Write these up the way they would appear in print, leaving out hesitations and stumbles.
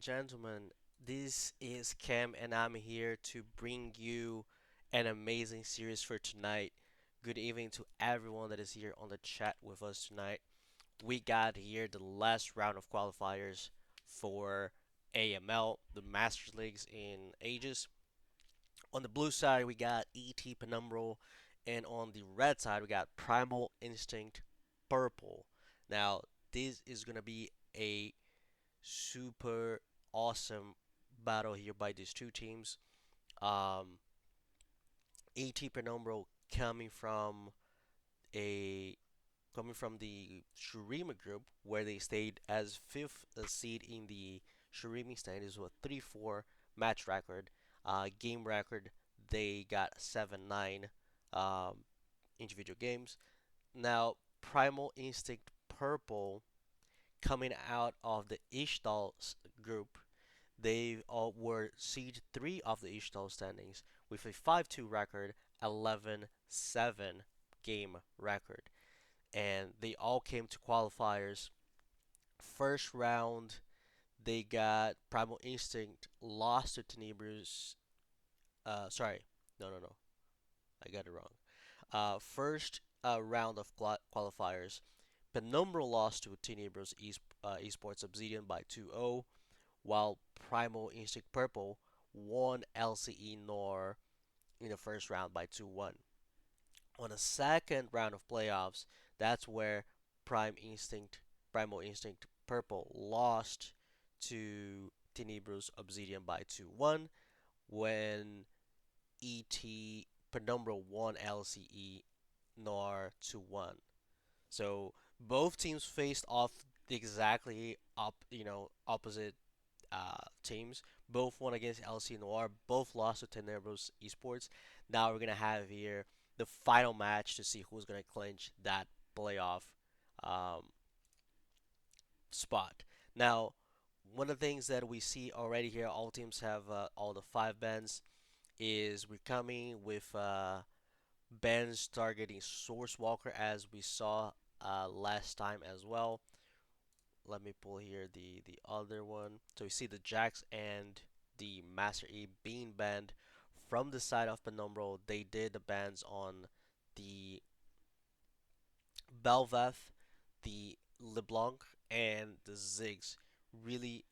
gentlemen, this is Cam, and I'm here to bring you an amazing series for tonight. Good evening to everyone that is here on the chat with us tonight. We got here the last round of qualifiers for AML, the Masters Leagues in Aegis. On the blue side, we got Penumbral, and on the red side, we got Primal Instinct Purple. Now, this is gonna be a super awesome battle here by these two teams. Um, Penumbral a coming from the Shurima group, where they stayed as fifth seed in the Shurimi standings with a 3-4 match record. Game record, they got 7-9 um, individual games. Now, Primal Instinct Purple coming out of the Ishtal group. They all were seed 3 of the Ishtal standings with a 5-2 record, 11-7 game record. And they all came to qualifiers. First round, they got Primal Instinct lost to Tenebris. Sorry, no, I got it wrong. First round of qualifiers, Penumbral lost to Tenebris Esports Obsidian by 2-0, while Primal Instinct Purple won LCE Nor in the first round by 2-1. On the second round of playoffs, that's where Prime Instinct, Primal Instinct Purple lost to Tenebrous Obsidian by 2-1 when ET Penumbra won LCE Nor 2-1. So both teams faced off exactly opposite teams. Both won against LC Noir. Both lost to Tenebros Esports. Now we're gonna have here the final match to see who's gonna clinch that playoff um, spot. Now, one of the things that we see already here, all teams have all the five bans. Is we're coming with bans targeting Source Walker as we saw last time as well. Let me pull here the other one. So you see the Jax and the Master E being banned from the side of Penumbral. They did the bans on the Belveth, the LeBlanc, and the Ziggs. Really,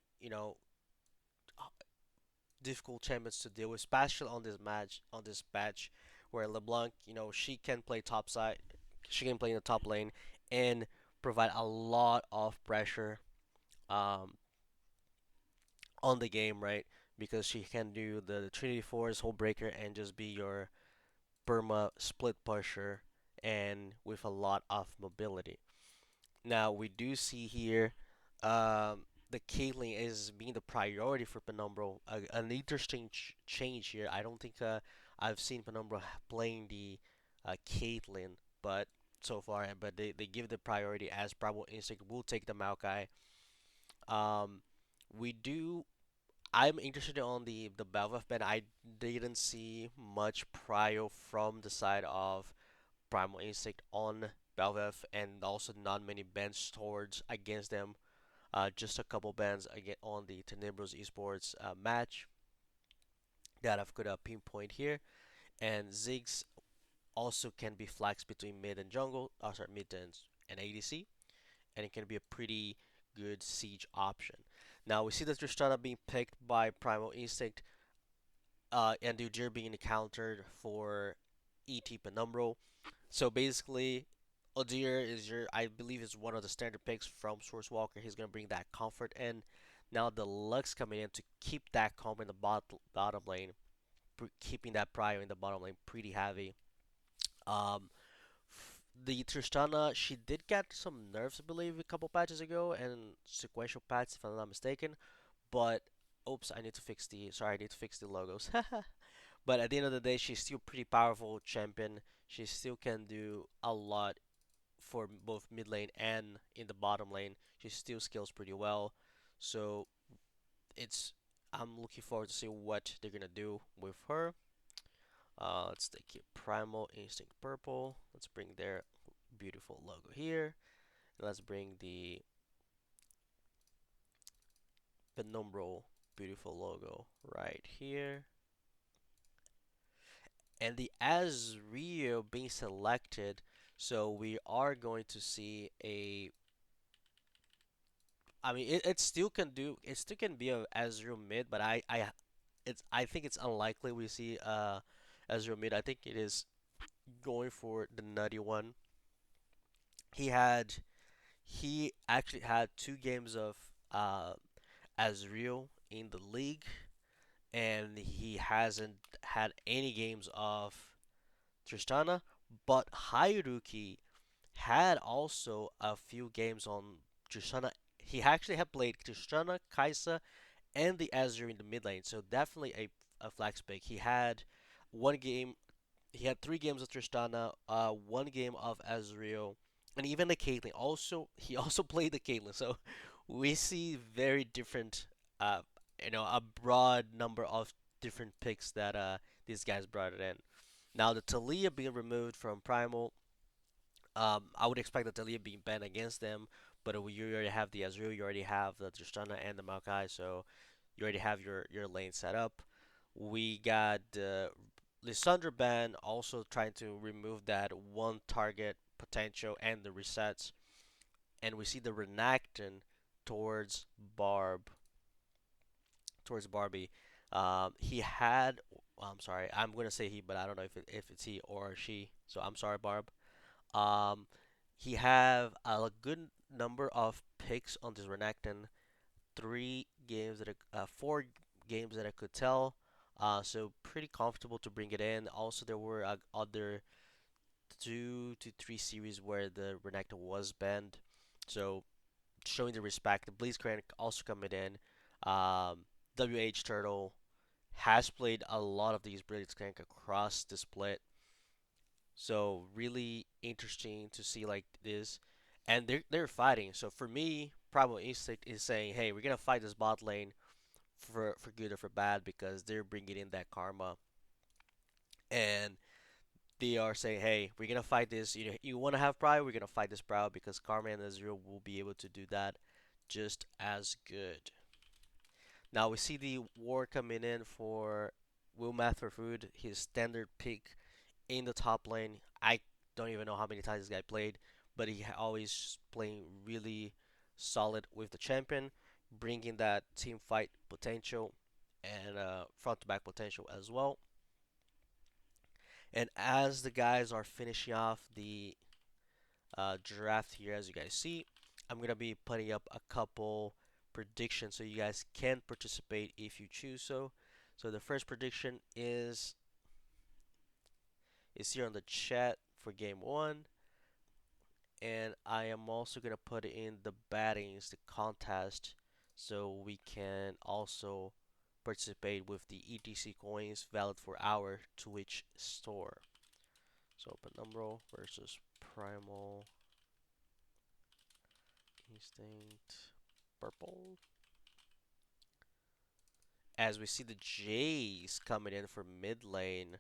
difficult champions to deal with, especially on this patch where LeBlanc, she can play top side, she can play in the top lane and provide a lot of pressure um, on the game, right? Because she can do the Trinity Force, Whole Breaker, and just be your perma split pusher and with a lot of mobility. Now we do see here the Caitlyn is being the priority for Penumbral. An interesting change here. I don't think I've seen Penumbral playing the Caitlyn, but so far, but they give the priority as Primal Instinct will take the Maokai. Um, we do I'm interested on the Belveth ban. I didn't see much prio from the side of Primal Instinct on Belveth, and also not many bans towards against them. Just a couple bans again on the Tenebros Esports match that I've could pinpoint here. And Ziggs also can be flexed between mid and jungle, sorry, mid and ADC, and it can be a pretty good siege option. Now we see that Tristana being picked by Primal Instinct and Ujir being countered for ET Penumbral. So basically, Udyr is I believe, is one of the standard picks from Source Walker. He's gonna bring that comfort in. Now the Lux coming in to keep that comp in the bottom lane, keeping that prior in the bottom lane pretty heavy. Um, the Tristana, she did get some nerfs, I believe, a couple patches ago, and sequential patches, if I'm not mistaken. But oops, I need to fix the logos. But at the end of the day, she's still pretty powerful champion. She still can do a lot for both mid lane and in the bottom lane. She still scales pretty well. So it's I'm looking forward to see what they're gonna do with her. Let's take it Primal Instinct Purple. Let's bring their beautiful logo here. And let's bring the Penumbral, beautiful logo right here. And the Azrio being selected, so we are going to see a. I mean, it still can do. It still can be a Azrio mid, but I think it's unlikely we see Azrio mid. I think it is going for the nutty one. He had he actually had 2 games of uh Azrio in the league, and he hasn't had any games of Tristana, but Hairuki had also a few games on Tristana. He actually had played Tristana, Kaisa, and the Azure in the mid lane, so definitely a flex pick. One game, he had 3 games of Tristana, 1 game of Azrael, and even the Caitlyn. Also, he also played the Caitlyn, so we see very different, uh, a broad number of different picks that these guys brought it in. Now the Talia being removed from Primal, I would expect the Talia being banned against them, but you already have the Azrael, you already have the Tristana and the Maokai, so you already have your lane set up. We got Lissandra ban also trying to remove that one target potential and the resets, and we see the Renekton towards Barb, towards Barbie. He had, well, I'm sorry, I'm gonna say he, but I don't know if it's he or she. So I'm sorry, Barb. Um, he have a good number of picks on this Renekton. 4 games that I could tell. So pretty comfortable to bring it in. Also, there were other 2 to 3 series where the Renekton was banned. So showing the respect. The Blitzcrank also coming in. WH Turtle has played a lot of these Blitzcrank across the split. So really interesting to see like this. And they're fighting. So for me, Primal Instinct is saying, hey, we're gonna fight this bot lane for good or for bad because they're bringing in that karma, and they are saying, "Hey, we're gonna fight this. You want to have pride? We're gonna fight this proud because karma and Ezreal will be able to do that just as good." Now we see the war coming in for Will Food, his standard pick in the top lane. I don't even know how many times this guy played, but he always playing really solid with the champion, bringing that team fight potential and front to back potential as well. And as the guys are finishing off the draft here, as you guys see, I'm gonna be putting up a couple predictions so you guys can participate if you choose so. So the first prediction is here on the chat for game one. And I am also gonna put in the battings, the contest, so we can also participate with the ETC coins valid for our Twitch store. So Penumbral versus Primal Instinct Purple. As we see the Jays coming in for mid lane,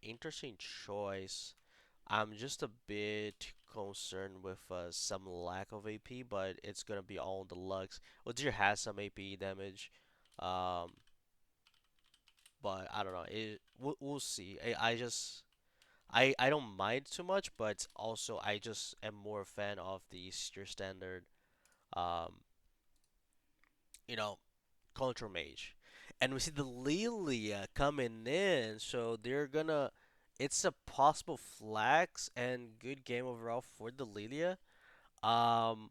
interesting choice. I'm just a bit concerned with some lack of AP, but it's gonna be all deluxe. Udyr has some AP damage, um, but I don't know. We'll see. I don't mind too much, but also I just am more a fan of the your standard, um, you know, control mage. And we see the Lilia coming in, so they're gonna. It's a possible flex and good game overall for the Lilia. Um,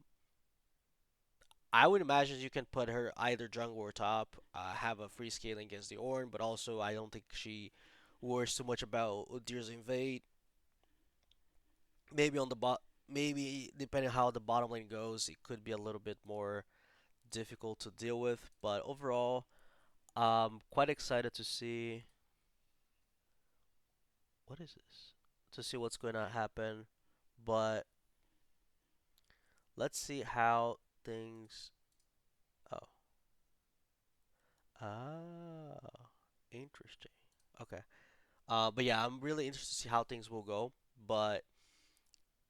I would imagine you can put her either jungle or top, have a free scaling against the Ornn, but also I don't think she worries too much about Udyr's invade. Maybe on the maybe depending how the bottom lane goes, it could be a little bit more difficult to deal with. But overall, quite excited to see what is this? To see what's going to happen. But let's see how things. Oh, ah, interesting. Okay. But yeah, I'm really interested to see how things will go. But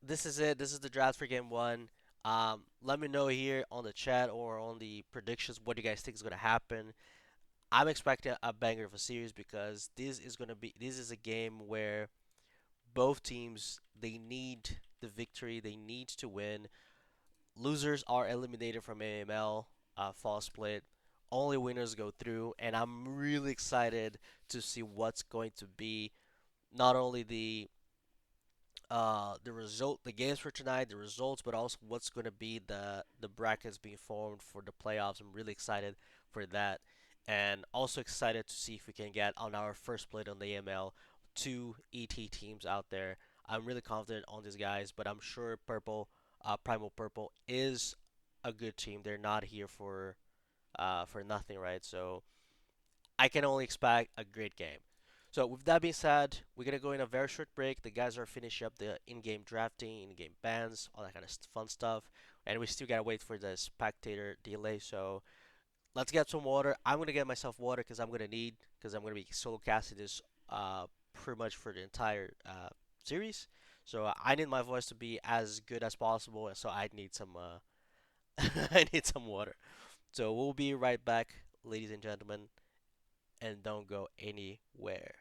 this is it. This is the draft for game one. Let me know here on the chat or on the predictions what you guys think is gonna happen. I'm expecting a banger of a series because this is a game where both teams they need the victory, they need to win. Losers are eliminated from AML, fall split. Only winners go through, and I'm really excited to see what's going to be not only the result, the games for tonight, the results, but also what's going to be the brackets being formed for the playoffs. I'm really excited for that, and also excited to see if we can get on our first split on the AML two ET teams out there. I'm really confident on these guys, but I'm sure Primal Purple is a good team. They're not here for nothing, right? So I can only expect a great game. So with that being said, we're gonna go in a very short break. The guys are finishing up the in-game drafting, in-game bans, all that kind of fun stuff, and we still gotta wait for the spectator delay. So let's get some water. I'm gonna get myself water because I'm gonna be solo casting this pretty much for the entire series. So I need my voice to be as good as possible, and so I need some I need some water. So we'll be right back, ladies and gentlemen, and don't go anywhere.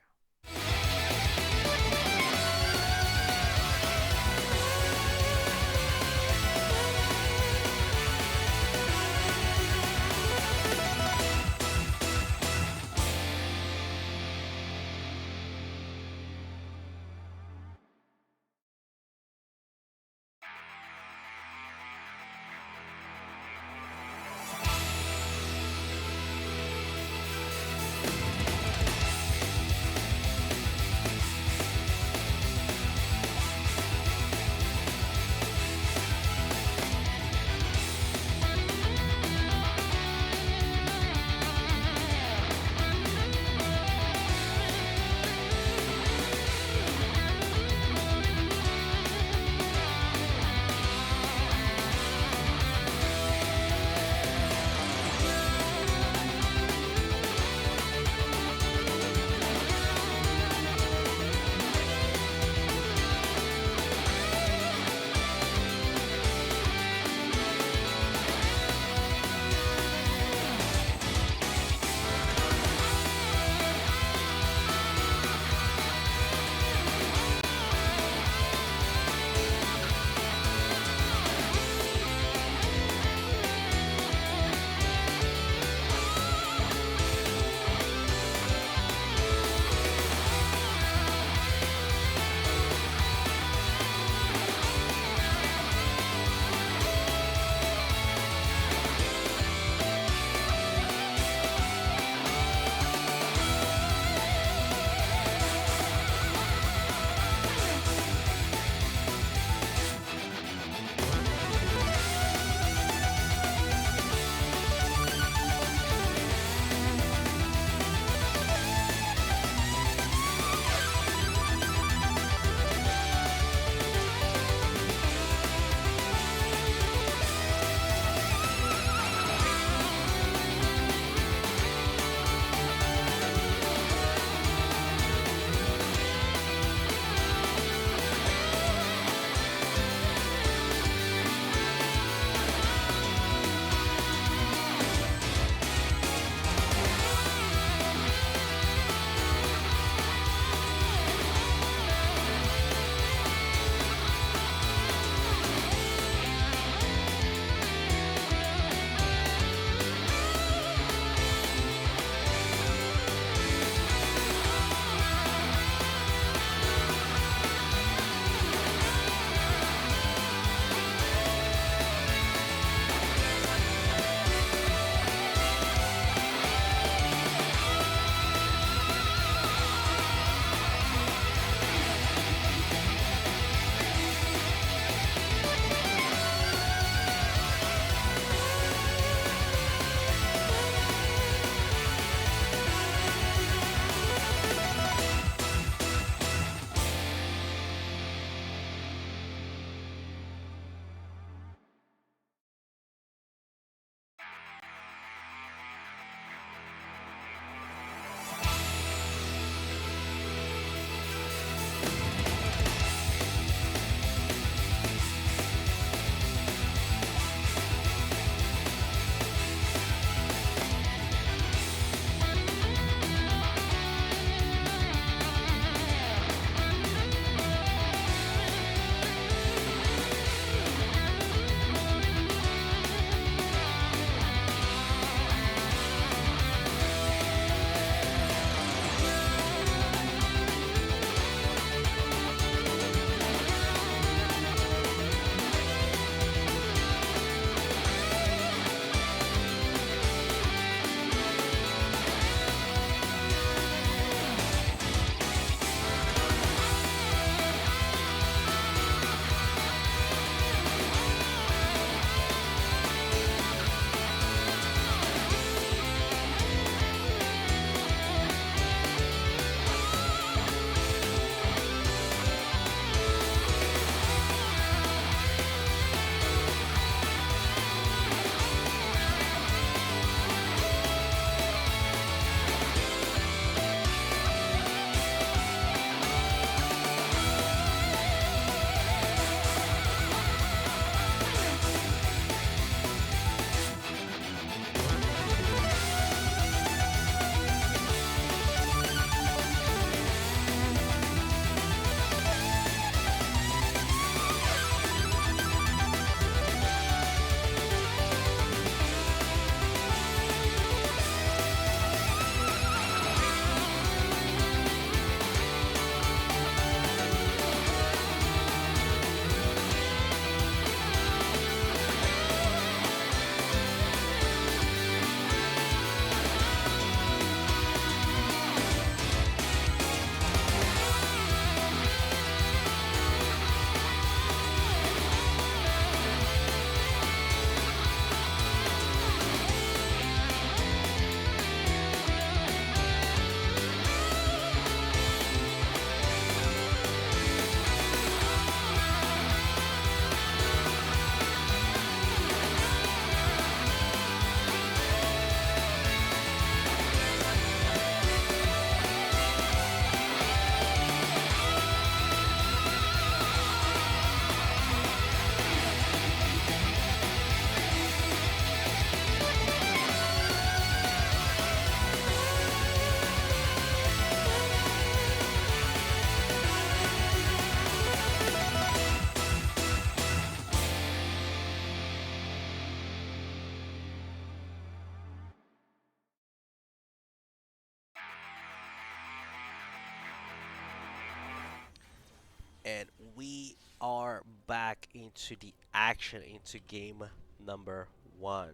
And we are back into the action, into game number one.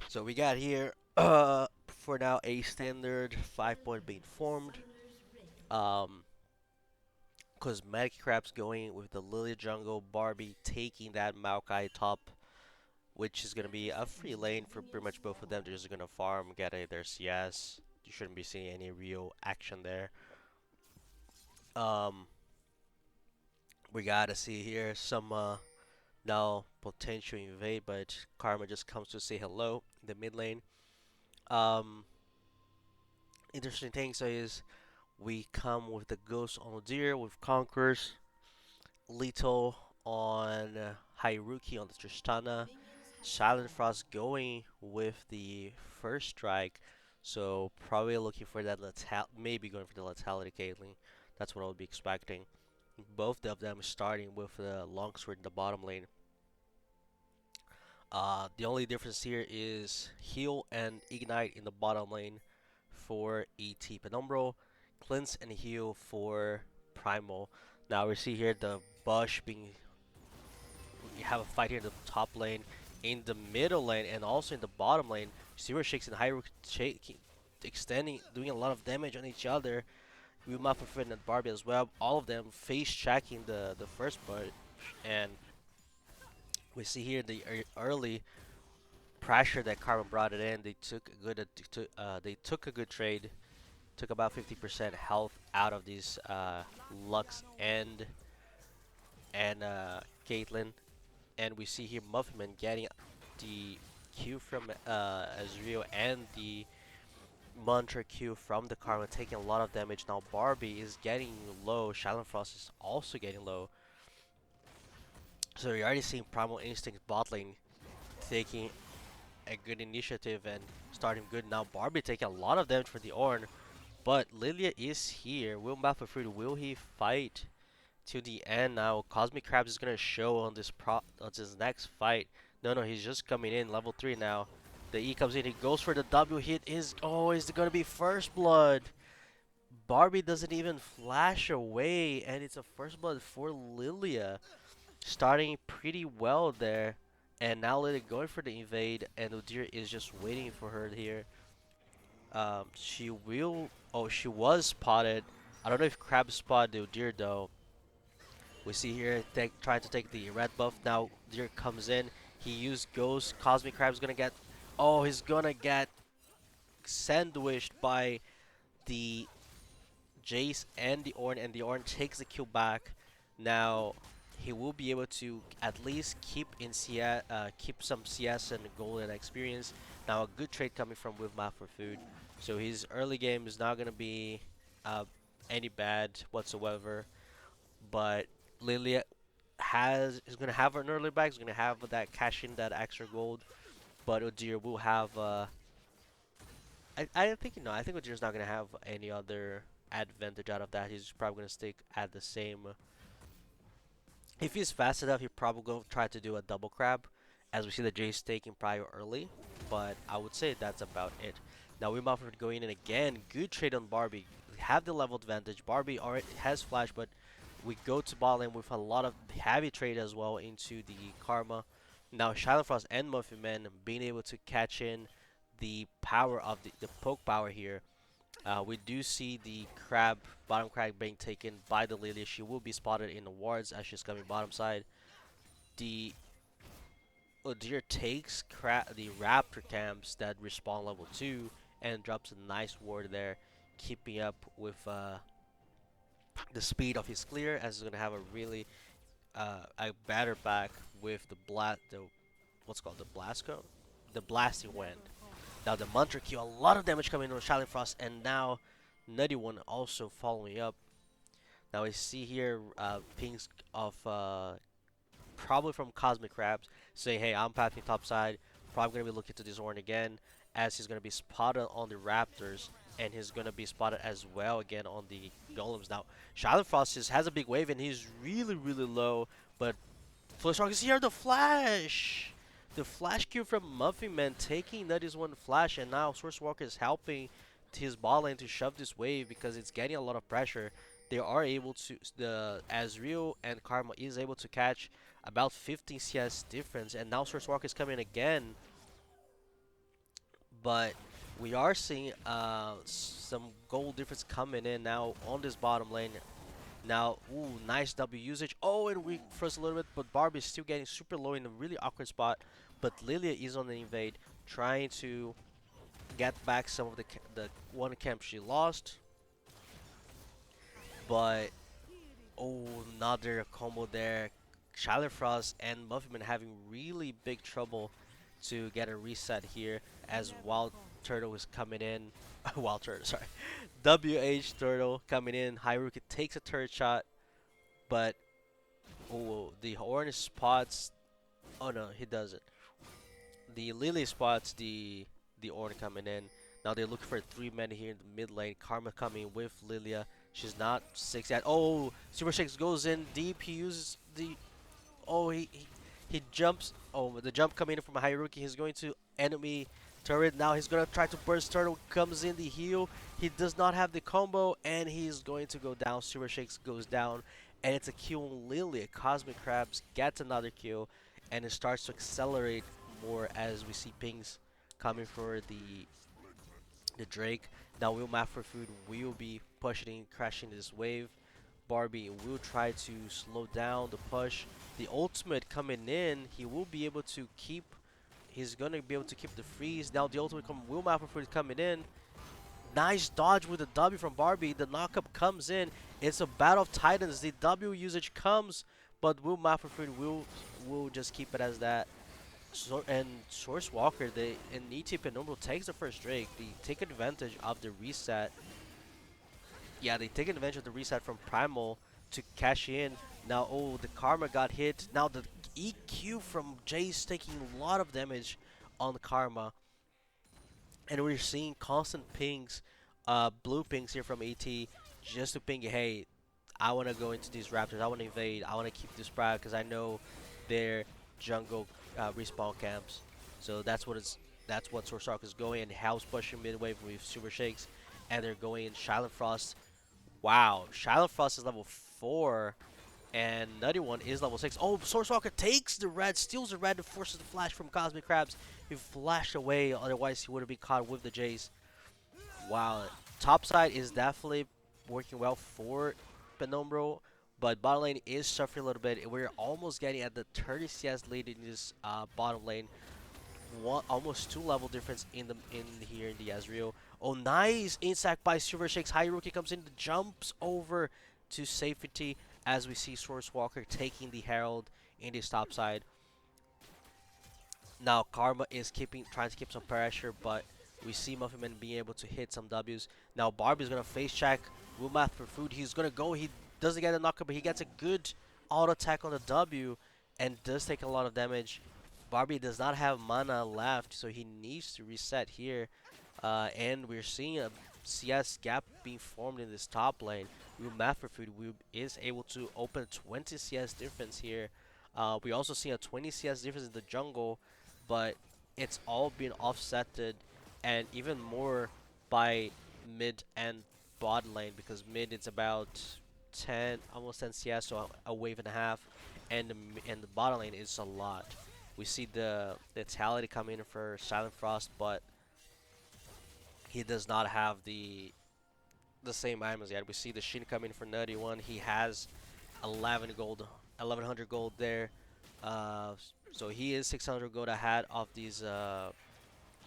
So we got here, for now, a standard 5 point being formed. Um, Cosmetic Crab's going with the Lily Jungle, Barbie taking that Maokai top, which is going to be a free lane for pretty much both of them. They're just going to farm, get their CS. You shouldn't be seeing any real action there. Um, we gotta see here some now potential invade, but Karma just comes to say hello in the mid lane. Um, Interesting thing so is we come with the Ghost on Deer with Conquerors, Lito on Hyruki on the Tristana, Silent Frost going with the first strike, so probably looking for that maybe going for the Lethality Caitlyn. That's what I would be expecting. Both of them starting with the longsword in the bottom lane. The only difference here is heal and ignite in the bottom lane for ET Penumbral, cleanse and heal for Primal. Now we see here the Bush being. We have a fight here in the top lane, in the middle lane, and also in the bottom lane. Zero Shakes and Hyrule extending, doing a lot of damage on each other. We might prefer and Barbie as well. All of them face tracking the first Bush, and we see here the early pressure that Carbon brought it in. They took a good they took a good trade. Took about 50% health out of these Lux and Caitlyn, and we see here Muffman getting the Q from Ezreal and the Mantra Q from the Karma, taking a lot of damage. Now Barbie is getting low. Shadow Frost is also getting low. So you're already seeing Primal Instinct bot lane taking a good initiative and starting good. Now Barbie taking a lot of damage for the Ornn, but Lilia is here. Will Malphite will he fight to the end now? Cosmic Crabs is gonna show on this next fight. No, he's just coming in level 3 now. The E comes in, he goes for the W hit. Is it gonna be first blood? Barbie doesn't even flash away, and it's a first blood for Lilia. Starting pretty well there. And now Lilia going for the invade, and Udyr is just waiting for her here. She will. Oh, she was spotted. I don't know if Crab spotted the Udyr though. We see here trying to take the red buff. Now Udyr comes in. He used Ghost. Cosmic Crab's gonna get. Oh, he's gonna get sandwiched by the Jace and the Ornn takes the kill back. Now he will be able to at least keep in CS, keep some CS and golden experience. Now a good trade coming from with Map for Food, so his early game is not gonna be uh, any bad whatsoever. But Lilia is gonna have an early back. Is gonna have that cash in that extra gold, but Udyr will have. I think I think Udyr's not gonna have any other advantage out of that. He's probably gonna stick at the same. If he's fast enough, he'll probably go try to do a double crab, as we see the Jace taking prior early. But I would say that's about it. Now we Mumford going in again. Good trade on Barbie. We have the level advantage. Barbie already has flash, but we go to ball lane with a lot of heavy trade as well into the Karma. Now Shiloh Frost and Muffin Man being able to catch in the power of the poke power here. We do see the bottom crab being taken by the Lilia. She will be spotted in the wards as she's coming bottom side. The Udyr takes the Raptor camps that respawn level 2 and drops a nice ward there, keeping up with the speed of his clear, as he's going to have a really a better back with the what's called the blast cone, the blasting wind. Now the Mantra Q, a lot of damage coming on Shining Frost, and now Nutty One also following up. Now we see here pings of probably from Cosmic Crabs saying, hey, I'm pathing top side. Probably going to be looking to this Ornn again, as he's going to be spotted on the Raptors, and he's going to be spotted as well again on the Golems. Now, Shining Frost has a big wave, and he's really, really low, but Flashrock is here, the flash! The flash Q from Muffin Man taking Nutty's one flash, and now Source Walker is helping his bot lane to shove this wave because it's getting a lot of pressure. they are able to, the Azriel and Karma is able to catch about 15 CS difference, and now Source Walk is coming again, but we are seeing some gold difference coming in now on this bottom lane. Now, ooh, nice W usage. Oh, and we froze a little bit, but Barbie is still getting super low in a really awkward spot. But Lilia is on the invade, trying to get back some of the one camp she lost. But oh, another combo there. Shyler Frost and Muffin having really big trouble to get a reset here as Wild Turtle is coming in. Wild Turtle, sorry. WH Turtle coming in. Hyruki takes a turret shot, but oh, the Horn spots. Oh no, he doesn't. The Lily spots the Ornn coming in. Now they're looking for 3 men here in the mid lane. Karma coming with Lilia. She's not 6 yet. Oh, Super Shakes goes in deep. He uses the. Oh, he jumps. Oh, the jump coming in from Hyruki. He's going to enemy turret. Now he's going to try to burst turtle. Comes in the heal. He does not have the combo, and he's going to go down. Super Shakes goes down, and it's a kill on Lilia. Cosmic Crabs gets another kill, and it starts to accelerate more as we see pings coming for the Drake. Now Will Map for Food will be pushing, crashing this wave. Barbie will try to slow down the push. The ultimate coming in, he will be able to keep. He's gonna be able to keep the freeze. Now the ultimate Will Map for Food coming in. Nice dodge with the W from Barbie. The knockup comes in. It's a battle of titans. The W usage comes, but Will Map for Food will just keep it as that. So, and Source Walker, they in ET Penumbral takes the first Drake. They take advantage of the reset. Yeah, they take advantage of the reset from Primal to cash in. Now, oh, the Karma got hit. Now the EQ from Jace taking a lot of damage on the Karma, and we're seeing constant pings, blue pings here from AT, just to ping, hey, I want to go into these Raptors. I want to invade. I want to keep this Pride because I know their jungle respawn camps. So that's what Source Arc is going, and House pushing mid wave with Super Shakes, and they're going in Silent Frost. Wow, Silent Frost is level 4, and Nutty One is level 6. Oh, Source Walker takes the red, steals the red, and forces the flash from Cosmic Crabs. He flashed away, otherwise he would have been caught with the Jace. Wow, top side is definitely working well for Penumbral, but bottom lane is suffering a little bit. We're almost getting at the 30 CS lead in this bottom lane. Almost 2 level difference in here in the Azriel. Oh, nice insect by Super Shakes. Hyruki comes in, jumps over to safety as we see Source Walker taking the Herald in this top side. Now Karma is trying to keep some pressure, but we see Muffin Man being able to hit some W's. Now Barbie's gonna face check. Will Math for food. He's gonna go. He doesn't get a knockup, but he gets a good auto attack on the W, and does take a lot of damage. Barbie does not have mana left, so he needs to reset here. And we're seeing a CS gap being formed in this top lane. Will Math for food is able to open 20 CS difference here. We also see a 20 CS difference in the jungle, but it's all being offsetted, and even more by mid and bot lane, because mid it's about 10, almost 10 CS, so a wave and a half, and the bottom lane is a lot. We see the Vitality coming in for Silent Frost, but he does not have the same items yet. We see the Shin coming for Nutty One. He has 11 gold, 1100 gold there. So he is 600 gold ahead of these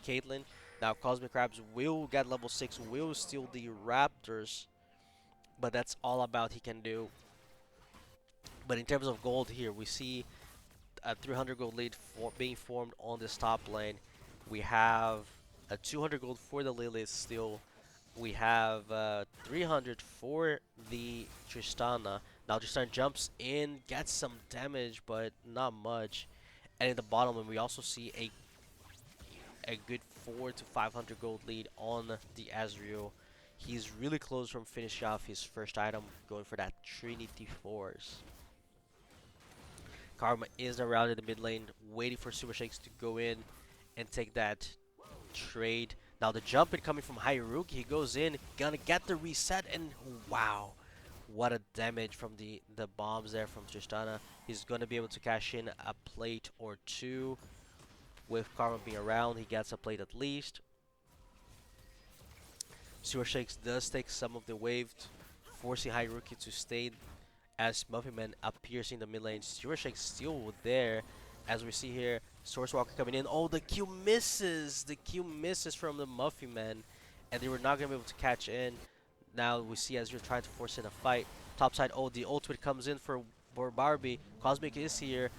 Caitlyn. Now Cosmic Crabs will get level 6, will steal the Raptors, but that's all about he can do. But in terms of gold here, we see a 300 gold lead being formed on this top lane. We have a 200 gold for the Lilith still. We have 300 for the Tristana. Now Tristana jumps in, gets some damage, but not much. And in the bottom lane, we also see a good 400 to 500 gold lead on the Azriel. He's really close from finishing off his first item, going for that Trinity Force. Karma is around in the mid lane, waiting for Super Shakes to go in and take that trade. Now the jump in coming from Hyruki, he goes in, gonna get the reset, and wow. What a damage from the bombs there from Tristana. He's gonna be able to cash in a plate or two with Karma being around. He gets a plate at least. Sewer Shakes does take some of the wave, forcing Hyruki to stay as Muffin Man appears in the mid lane. Sewer Shake's still there, as we see here. Source Walker coming in. Oh, the Q misses! The Q misses from the Muffin Man, and they were not gonna be able to catch in. Now we see as you're trying to force in a fight. Topside, oh, the ultimate comes in for Barbie. Cosmic is here.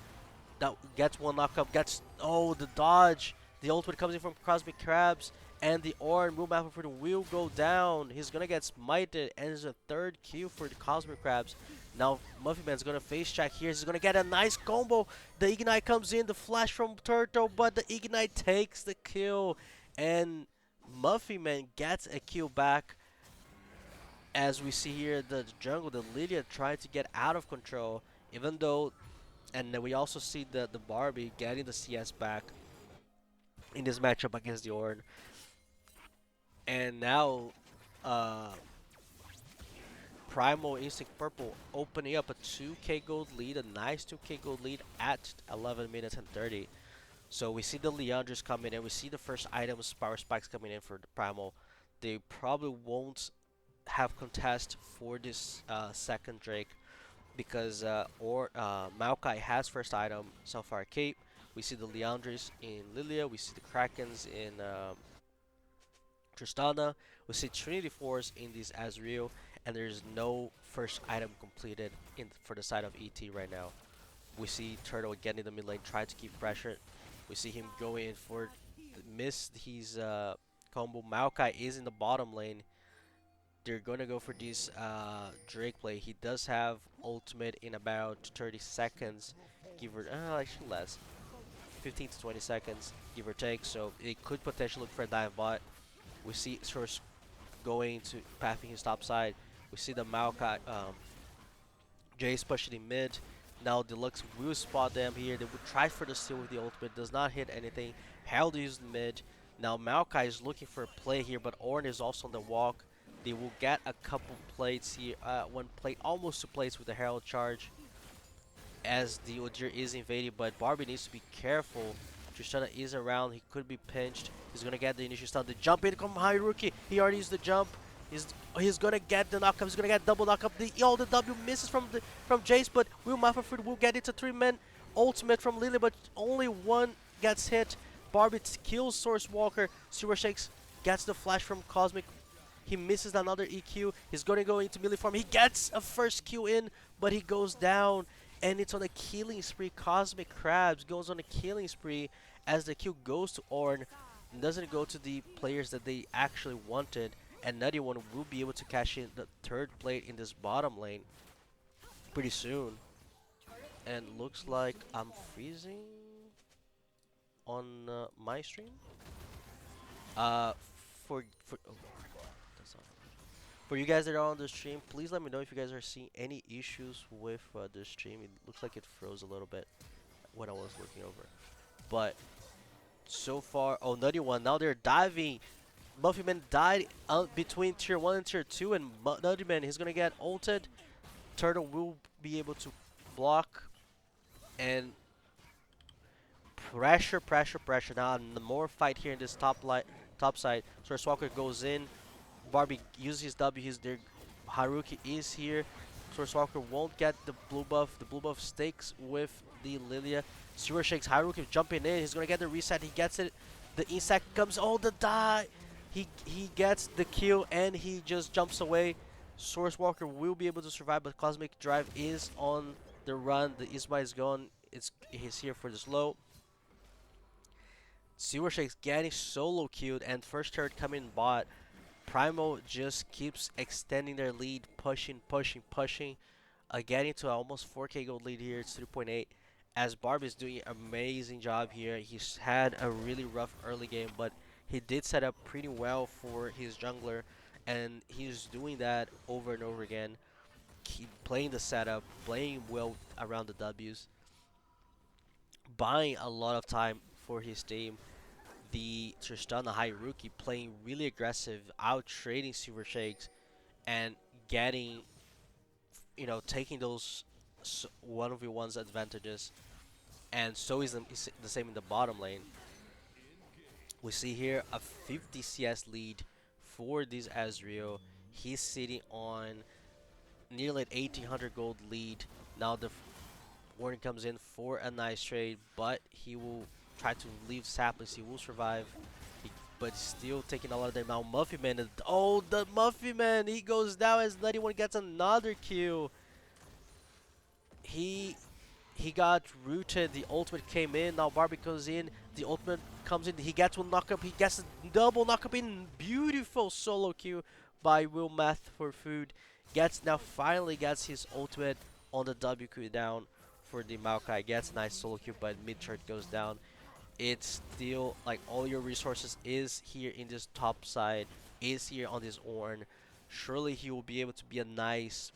That gets one knockup. Gets, oh, the dodge. The ultimate comes in from Cosmic Crabs. And the Orn, Moon Mapper for the will go down. He's gonna get smited. And there's a third Q for the Cosmic Crabs. Now Muffy Man's gonna face check here. He's gonna get a nice combo. The Ignite comes in, the flash from Turtle, but the Ignite takes the kill. And Muffy Man gets a kill back. As we see here, the jungle, the Lydia tried to get out of control, even though, and then we also see the Barbie getting the CS back in this matchup against the Orn. And now, uh, Primal Instinct Purple opening up a 2k gold lead, a nice 2k gold lead at 11 minutes and 30. So we see the Leanders coming in, we see the first items, power spikes coming in for the Primal. They probably won't have contest for this second Drake because Maokai has first item, Sunfire Cape. We see the Leandris in Lilia, we see the Krakens in Tristana, we see Trinity Force in this Azrael, and there's no first item completed for the side of ET right now. We see Turtle again in the mid lane, trying to keep pressure. We see him going in for miss his combo. Maokai is in the bottom lane. They're gonna go for this Drake play. He does have ultimate in about 30 seconds, give or actually less, 15 to 20 seconds, give or take. So it could potentially look for a dive bot. We see Source going to pathing his top side. We see the Maokai Jace pushing in mid. Now Deluxe will spot them here. They would try for the steal with the ultimate. Does not hit anything. Herald is mid. Now Maokai is looking for a play here, but Ornn is also on the walk. They will get a couple plates here. One plate, almost two plates with the Herald charge. As the Udyr is invading, but Barbie needs to be careful. Tristana is around. He could be pinched. He's gonna get the initial stun. The jump in come high rookie. He already used the jump. He's gonna get the knockup. He's gonna get double knockup. The W misses from Jace, but Will Mafferford will get it to 3-man ultimate from Lily, but only one gets hit. Barbie kills Source Walker. Sewer Shakes gets the flash from Cosmic. He misses another EQ. He's gonna go into melee form. He gets a first Q in, but he goes down. And it's on a killing spree. Cosmic Crabs goes on a killing spree as the Q goes to Ornn. Doesn't go to the players that they actually wanted. And Nutty One will be able to cash in the third plate in this bottom lane pretty soon. And looks like I'm freezing on my stream. Uh, oh, that's not. For you guys that are on the stream, please let me know if you guys are seeing any issues with the stream. It looks like it froze a little bit when I was looking over. But so far, oh, Nutty One, now they're diving. Muffy Man died between tier 1 and tier 2, and Nutty Man, he's gonna get ulted. Turtle will be able to block, and pressure. Now more fight here in this top side. Source Walker goes in. Barbie uses his W. Their Haruki is here. Source Walker won't get the blue buff. The blue buff stakes with the Lilia. Sewer Shakes Haruki jumping in. He's gonna get the reset. He gets it. The insect comes. Oh, the die. He gets the kill and he just jumps away. Source Walker will be able to survive, but Cosmic Drive is on the run. The Isma is gone. He's here for the slow. Sewer Shakes getting solo killed, and first turret coming bot. Primal just keeps extending their lead, pushing. Getting to almost 4k gold lead here. It's 3.8. As Barb is doing an amazing job here. He's had a really rough early game, but he did set up pretty well for his jungler, and he's doing that over and over again. Keep playing the setup, playing well around the W's, buying a lot of time for his team. The Tristana High Rookie playing really aggressive, out trading Silver Shakes, and getting taking those 1v1's advantages, and so is the same in the bottom lane. We see here a 50 CS lead for this Ezreal. He's sitting on nearly an 1800 gold lead. Now the warning comes in for a nice trade, but he will try to leave Sapless. He will survive, but still taking a lot of damage. Now Muffy Man, oh, the Muffy Man, he goes down as 91 gets another kill. He he got rooted. The ultimate came in. Now Barbie comes in. The ultimate comes in. He gets one knockup. He gets a double knockup in. Beautiful solo kill by Will Math for food. Finally gets his ultimate on the W cooldown for the Maokai. Gets a nice solo kill, but mid chart goes down. It's still like all your resources is here in this top side, is here on this Ornn. Surely he will be able to be a nice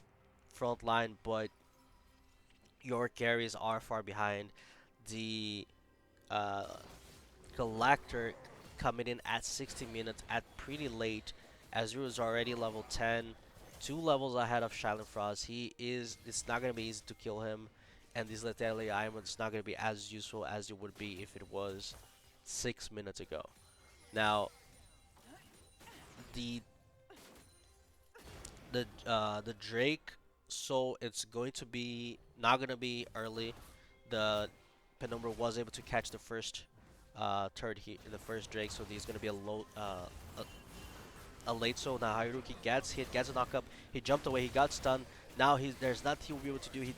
front line, but your carries are far behind. The uh, Collector coming in at 60 minutes at pretty late. Azure is already level 10, 2 levels ahead of Silent Frost. It's not going to be easy to kill him, and this Lethality Iron is not going to be as useful as it would be if it was 6 minutes ago. Now, the the Drake, so it's going to be not going to be early. The Penumbral was able to catch the first turret here, the first Drake, so he's gonna be a late soul. Now Haruki gets hit, gets a knockup. He jumped away, he got stunned. Now there's nothing he'll be able to do. He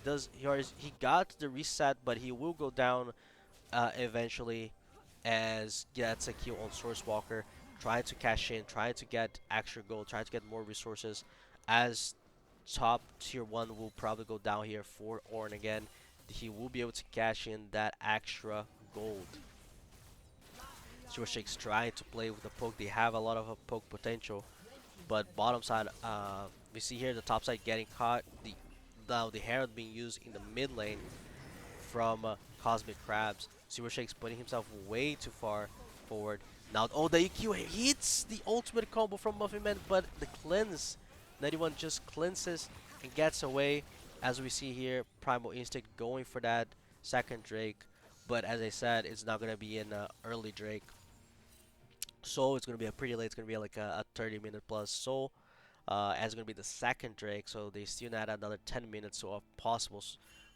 got the reset, but he will go down eventually, as gets a kill on Source Walker, trying to cash in, trying to get extra gold, trying to get more resources. As top tier 1 will probably go down here for Ornn again. He will be able to cash in that extra gold. Shake's trying to play with the poke. They have a lot of poke potential, but bottom side, we see here the top side getting caught. Now the Herald being used in the mid lane from Cosmic Crabs. Shake's putting himself way too far forward. Now, oh, the EQ hits the ultimate combo from Muffin Man, but the cleanse, 91 just cleanses and gets away. As we see here, Primal Instinct going for that second Drake, but as I said, it's not going to be an early Drake. So it's going to be a pretty late, it's going to be like a 30-minute plus soul, as it's going to be the second Drake, so they still add another 10 minutes so a possible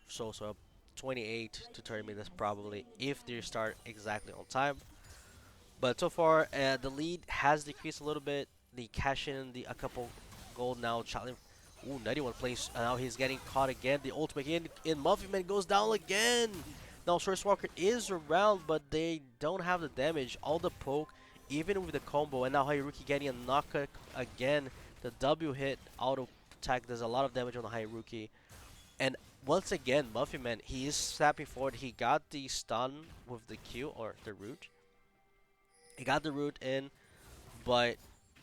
soul, so 28 to 30 minutes probably, if they start exactly on time. But so far, the lead has decreased a little bit. They cash in a couple gold now. Challenge. Ooh, 91 plays. Now he's getting caught again. The ultimate in Muffin Man goes down again. Now Source Walker is around, but they don't have the damage. All the poke, even with the combo. And now Haruki getting a knockup again. The W hit auto attack does a lot of damage on the Haruki. And once again, Muffin Man, he is snapping forward. He got the stun with the Q or the root. He got the root in, but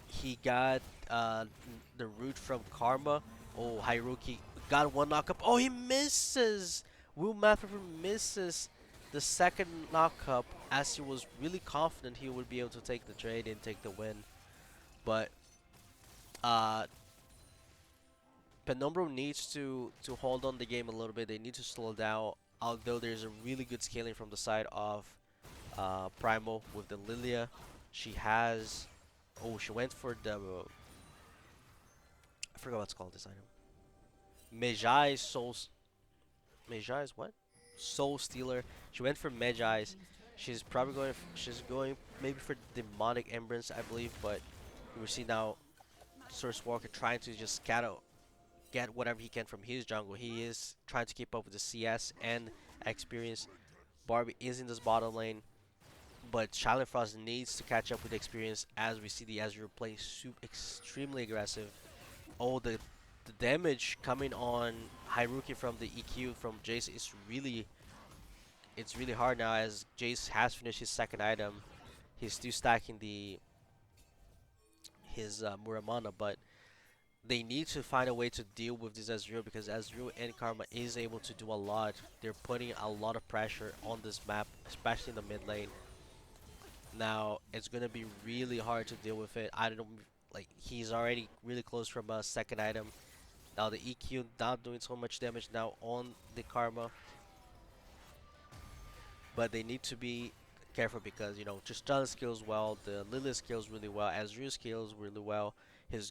he got the root from Karma. Oh, Haruki got one knockup. Oh, he misses! Will Matherford misses the second knockup, as he was really confident he would be able to take the trade and take the win. But Penumbral needs to hold on the game a little bit. They need to slow down, although there's a really good scaling from the side of Primal with the Lilia. She has... Oh, she went for the... I forgot what's called this item. Mejai's Soul... Mejai's what? Soul Stealer. She went for Mejai's. She's probably going... She's going maybe for Demonic Embrace, I believe, but we see now Source Walker trying to just get whatever he can from his jungle. He is trying to keep up with the CS and experience. Barbie is in this bottom lane, but Silent Frost needs to catch up with the experience, as we see the Azure play extremely aggressive. Oh, the damage coming on Haruki from the EQ from Jace is it's really hard now, as Jace has finished his second item. He's still stacking his Muramana, but they need to find a way to deal with this Azure, because Azure and Karma is able to do a lot. They're putting a lot of pressure on this map, especially in the mid lane. Now it's gonna be really hard to deal with it. I don't know, like, he's already really close from a second item. Now the EQ not doing so much damage now on the Karma, but they need to be careful because Tristana skills well, the Lilith skills really well, Azure skills really well.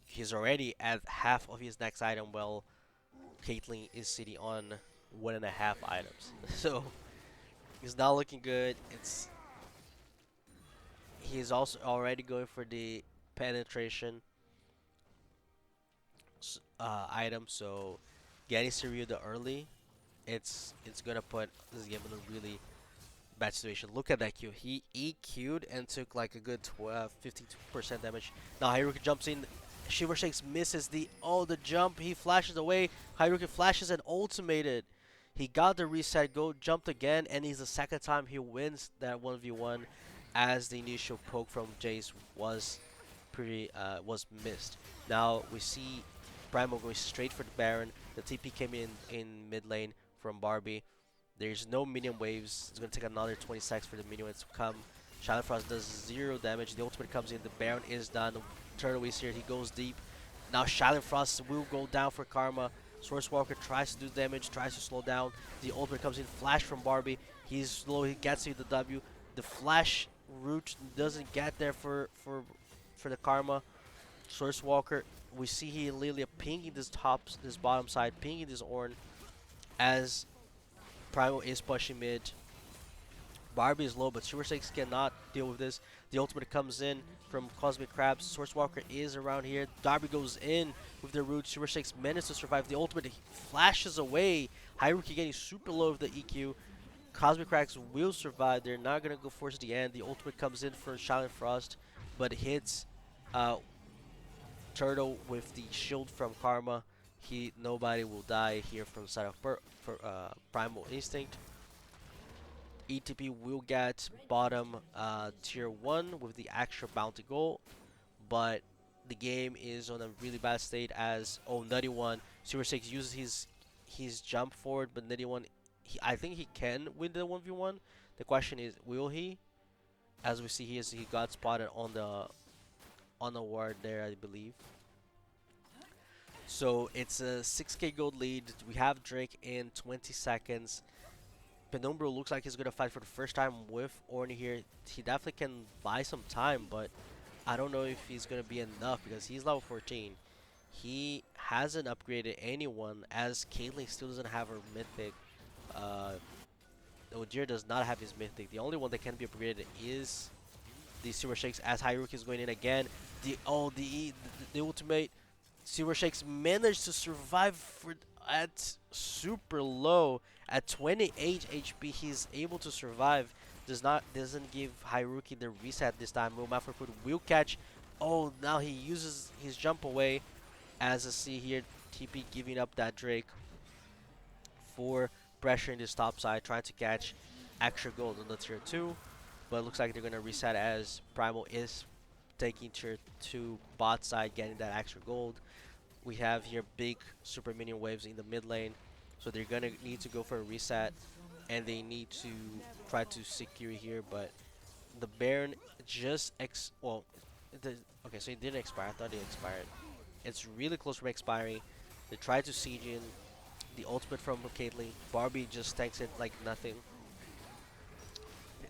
He's already at half of his next item, while Caitlyn is sitting on 1.5 items. So he's not looking good. He's also already going for the penetration item, so getting Cyreal early, it's gonna put this game in a really bad situation. Look at that Q. He EQ'd and took like a good 52% damage. Now Haruka jumps in. Shiver Shakes misses the jump. He flashes away. Haruka flashes and ultimated. He got the reset, jumped again, and he's the second time he wins that 1v1, as the initial poke from Jace was missed. Now we see Primal going straight for the Baron. The TP came in mid lane from Barbie. There's no minion waves. It's going to take another 20 seconds for the minions to come. Shadow Frost does 0 damage. The ultimate comes in. The Baron is done. Turtle is here. He goes deep. Now Shadow Frost will go down for Karma. Source Walker tries to do damage, tries to slow down. The ultimate comes in. Flash from Barbie. He's slow. He gets to the W. The flash route doesn't get there for the Karma. Source Walker. We see here Lilia pinging this bottom side, pinging this Ornn as Primal is pushing mid. Barbie is low, but Super 6 cannot deal with this. The ultimate comes in from Cosmic Crabs. Source Walker is around here. Darby goes in with the root. Super 6 manages to survive. The ultimate flashes away. Haruki getting super low with the EQ. Cosmic Crabs will survive. They're not going to go force the end. The ultimate comes in for Silent Frost, but hits Turtle with the shield from Karma. Nobody will die here from the side of Primal Instinct. ETP will get bottom tier 1 with the extra bounty goal, but the game is on a really bad state as Nutty One Super 6 uses his jump forward, but Nutty One I think he can win the 1v1. The question is, will he? As we see he got spotted on the ward there, I believe. So it's a 6k gold lead. We have Drake in 20 seconds. Penumbral looks like he's going to fight for the first time with Ornn here. He definitely can buy some time, but I don't know if he's going to be enough because he's level 14. He hasn't upgraded anyone, as Caitlyn still doesn't have her mythic. Odir does not have his mythic. The only one that can be upgraded is the Super Shakes, as Haruki is going in again. The ultimate. Super Shakes managed to survive at super low at 28 HP. He's able to survive. Doesn't give Haruki the reset this time. Mafrafud will catch. Oh, now he uses his jump away. As I see here, TP giving up that Drake for pressuring this top side, trying to catch extra gold on the tier 2. But it looks like they're gonna reset as Primal is taking tier 2 bot side, getting that extra gold. We have here big super minion waves in the mid lane, so they're gonna need to go for a reset, and they need to try to secure here. But the Baron just okay, so it didn't expire. I thought it expired. It's really close from expiring. They try to siege in the ultimate from Caitlyn. Barbie just tanks it like nothing.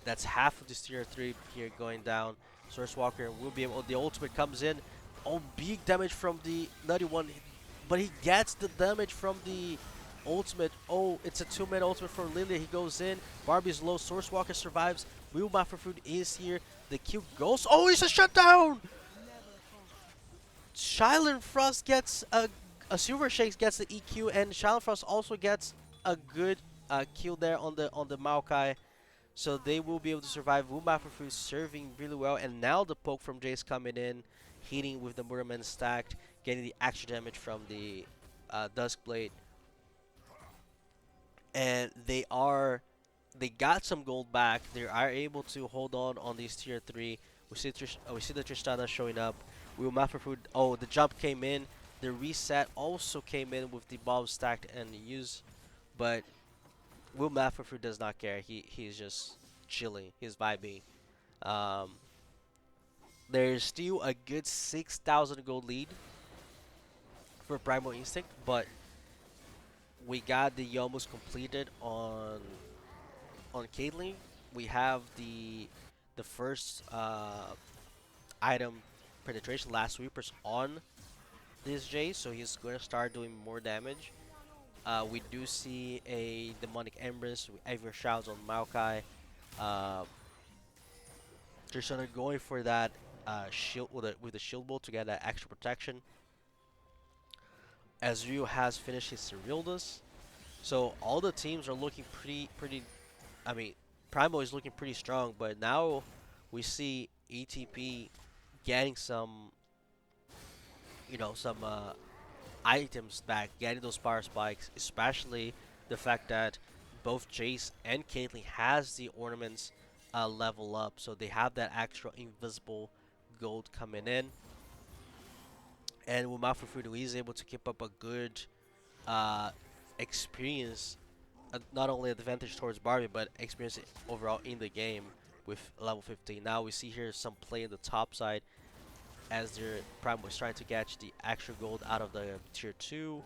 That's half of this tier 3 here going down. Source Walker will be able. The ultimate comes in. Oh, big damage from the Nutty One, but he gets the damage from the ultimate. Oh, it's a 2-man ultimate for Lilia. He goes in. Barbie's low. Source Walker survives. Will Mafrafruit is here. The Q goes. Oh, it's a shutdown! Silent Frost gets a Silver Shakes gets the EQ, and Silent Frost also gets a good kill there on the Maokai. So they will be able to survive. Wumafrafruit serving really well, and now the poke from Jace coming in, hitting with the Murderman stacked, getting the extra damage from the Duskblade. And they got some gold back. They are able to hold on these tier 3. We see the Tristana showing up. Wumafrafruit, oh, the jump came in. The reset also came in with the bomb stacked and used, but Will Mafrafruit does not care. He's just chilling. He's vibing. Um, there's still a good 6,000 gold lead for Primal Instinct, but we got the almost completed on Caitlyn. We have the first item penetration last sweepers on this Jace, so he's gonna start doing more damage. We do see a demonic embrace, Ever Shrouds on Maokai. Uh, Trishana going for that shield with the shield bolt to get that extra protection. Ezreal has finished his Cyrildas, so all the teams are looking pretty. I mean, Primo is looking pretty strong, but now we see ETP getting some, some items back, getting those power spikes, especially the fact that both Jace and Caitlyn has the ornaments level up, so they have that extra invisible gold coming in. And with Mafufudu, he's able to keep up a good uh, experience, not only advantage towards Barbie, but experience overall in the game with level 15. Now we see here some play in the top side as their Prime was trying to catch the extra gold out of the tier 2.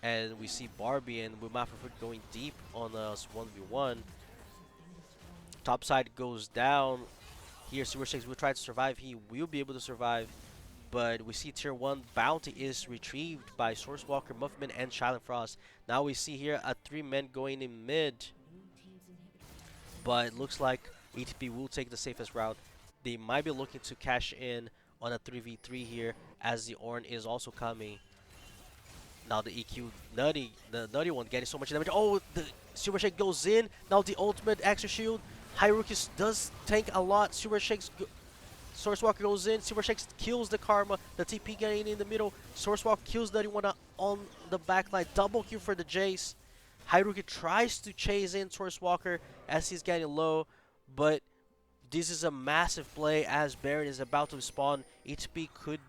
And we see Barbie and Wimafafut going deep on us 1v1. Top side goes down. Here, Super 6 will try to survive. He will be able to survive. But we see tier 1 bounty is retrieved by Source Walker, Muffman, and Silent Frost. Now we see here a 3-man going in mid. But it looks like ETP will take the safest route. They might be looking to cash in on a 3v3 here as the Ornn is also coming. Now the EQ the nutty one getting so much damage. Oh, the Super Shake goes in. Now the ultimate extra shield. Hyrukis does tank a lot. Super Shake's Source Walker goes in. Super Shake kills the Karma. The TP getting in the middle. Source Walker kills Nutty one on the backline. Double kill for the Jace. Hyruki tries to chase in Source Walker as he's getting low, but this is a massive play as Baron is about to spawn. HP could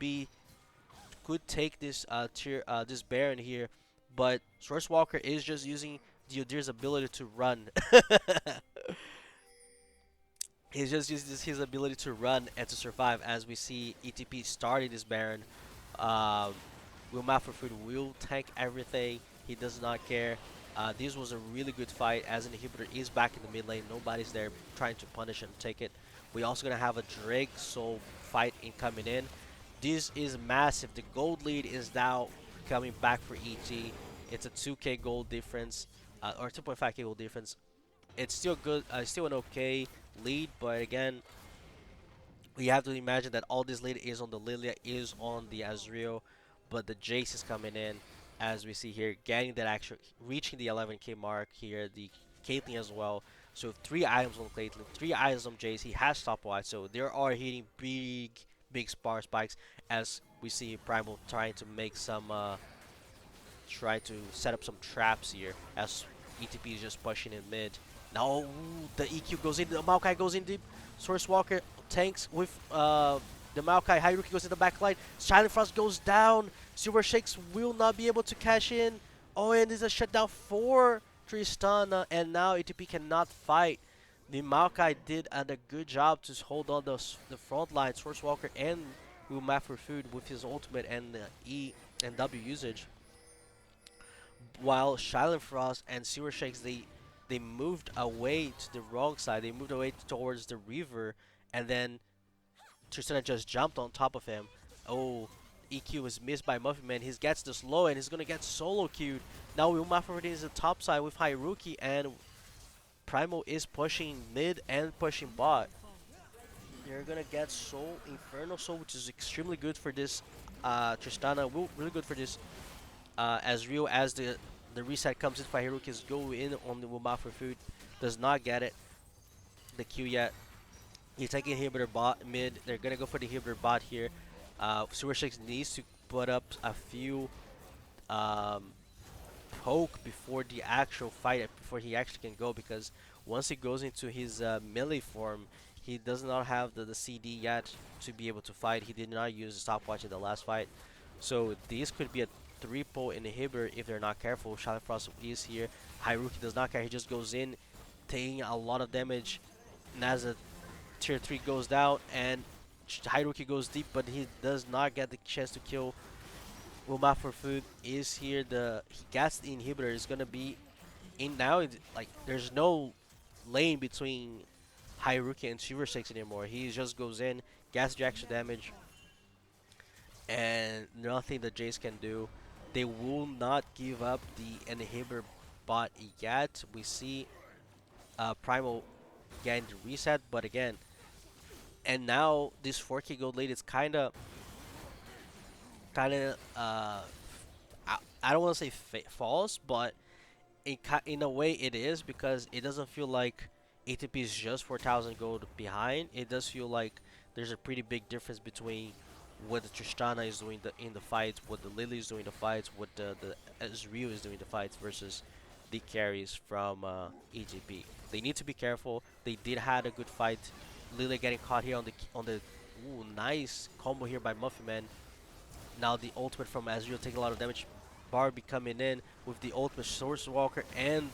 take this this Baron here, but Source Walker is just using Diodir's ability to run. He's just using his ability to run and to survive as we see ETP starting this Baron. Will Mafrafruit will tank everything. He does not care. This was a really good fight as an inhibitor is back in the mid lane. Nobody's there trying to punish and take it. We're also going to have a Drake Soul fight coming in. This is massive. The gold lead is now coming back for ET. It's a 2k gold difference, or 2.5k gold difference. It's still good, still an okay lead, but again, we have to imagine that all this lead is on the Lilia, is on the Azrael, but the Jace is coming in, as we see here, getting that actual, reaching the 11k mark here, the Caitlyn as well. So 3 items on Caitlyn, 3 items on Jace, he has stopwatch, so they are hitting big power spikes, as we see Primal trying to make some, try to set up some traps here, as ETP is just pushing in mid. Now the EQ goes in, the Maokai goes in deep. Source Walker tanks with the Maokai. Hyruki goes in the back line. Silent Frost goes down. Silver Shakes will not be able to cash in. Oh, and there's a shutdown for Tristana, and now ATP cannot fight. The Maokai did a good job to hold on the front line. Source Walker and Will Map for Food with his ultimate and E and W usage. While Silent Frost and Silver Shakes, they moved away to the wrong side. They moved away towards the river, and then Tristana just jumped on top of him. Oh, EQ was missed by Muffin Man. He gets the slow, and he's gonna get solo queued. Now Wilma is the top side with Hyruki, and Primal is pushing mid and pushing bot. They're gonna get Soul, Inferno Soul, which is extremely good for this Tristana. Really good for this as real as the reset comes in for Hiruki's go in on the Wuma for food. Does not get it. The Q yet. He's taking inhibitor bot mid. They're gonna go for the inhibitor bot here. Super Shakes needs to put up a few poke before the actual fight, before he actually can go, because once he goes into his melee form, he does not have the CD yet to be able to fight. He did not use the stopwatch in the last fight. So this could be a triple inhibitor if they're not careful. Silent Frost is here. Hyruki does not care. He just goes in, taking a lot of damage. And as the tier 3 goes down, and Hyruki goes deep, but he does not get the chance to kill Wilma for food is here. The he gets the inhibitor is gonna be in now. Like there's no lane between Hyruki and Silver Six anymore. He just goes in, gets the extra damage, and nothing the Jace can do. They will not give up the inhibitor bot yet. We see Primal getting the reset, but again, and now this 4K gold lead is kind of I don't want to say false, but in a way it is because it doesn't feel like ATP is just 4,000 gold behind. It does feel like there's a pretty big difference between what the Tristana is doing in the fights, what the Lily is doing in the fights, what the Ezreal is doing in the fights versus the carries from EGP. They need to be careful. They did had a good fight. Lily getting caught here on the ooh, nice combo here by Muffy Man. Now the ultimate from Azrael taking a lot of damage. Barbie coming in with the ultimate Source Walker and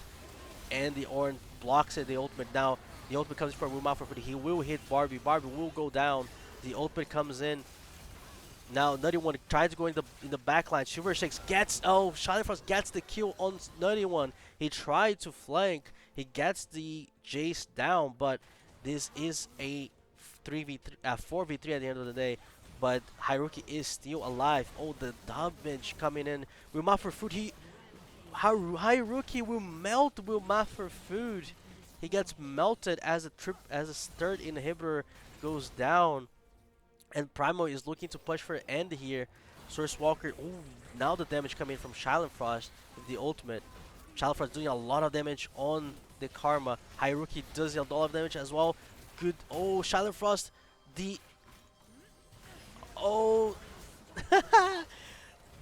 the Orange blocks it. The ultimate now. The ultimate comes from Rumafra, but he will hit Barbie. Barbie will go down. The ultimate comes in. Now Nutty One tries to go in the back line. Silver Shakes gets Shining Frost gets the kill on Nutty One. He tried to flank. He gets the Jace down, but this is a 3v3 4v3 at the end of the day. But Haruki is still alive. Oh, the damage coming in. Wilma for food. Haruki will melt Wilma for food. He gets melted as a third inhibitor goes down. And Primal is looking to push for end here. Source Walker, ooh, now the damage coming from Silent Frost with the ultimate. Silent Frost doing a lot of damage on the Karma. Haruki does a lot of damage as well. Good, oh, Silent Frost, the, oh,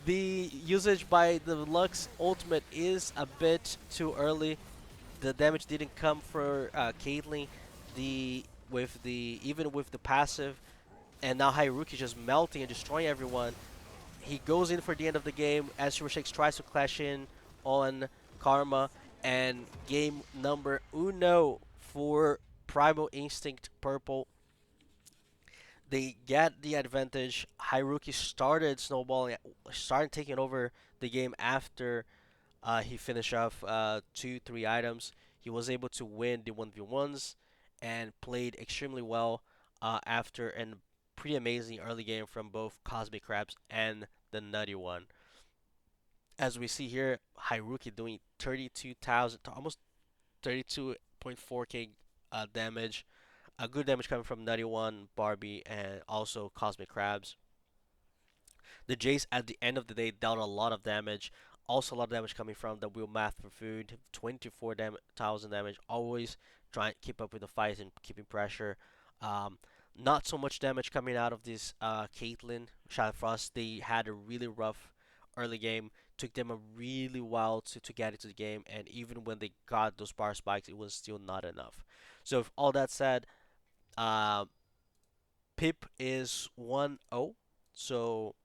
the usage by the Lux ultimate is a bit too early. The damage didn't come for Caitlyn. Even with the passive, and now Haruki just melting and destroying everyone. He goes in for the end of the game as Shakes tries to clash in on Karma, and game number uno for Primal Instinct Purple. They get the advantage. Haruki started snowballing, started taking over the game after he finished off 2-3 items. He was able to win the 1v1s and played extremely well after a pretty amazing early game from both Cosmic Crabs and the Nutty One. As we see here, Haruki doing 32,000, almost 32.4k damage. A good damage coming from Nutty One, Barbie, and also Cosmic Crabs. The Jace at the end of the day dealt a lot of damage. Also a lot of damage coming from the Wheel Math for Food. 24,000 damage. Always trying to keep up with the fight and keeping pressure. Not so much damage coming out of this Caitlyn, Shadow Frost. They had a really rough early game. Took them a really while to get into the game. And even when they got those bar spikes, it was still not enough. So with all that said, uh, Pip is 1-0. So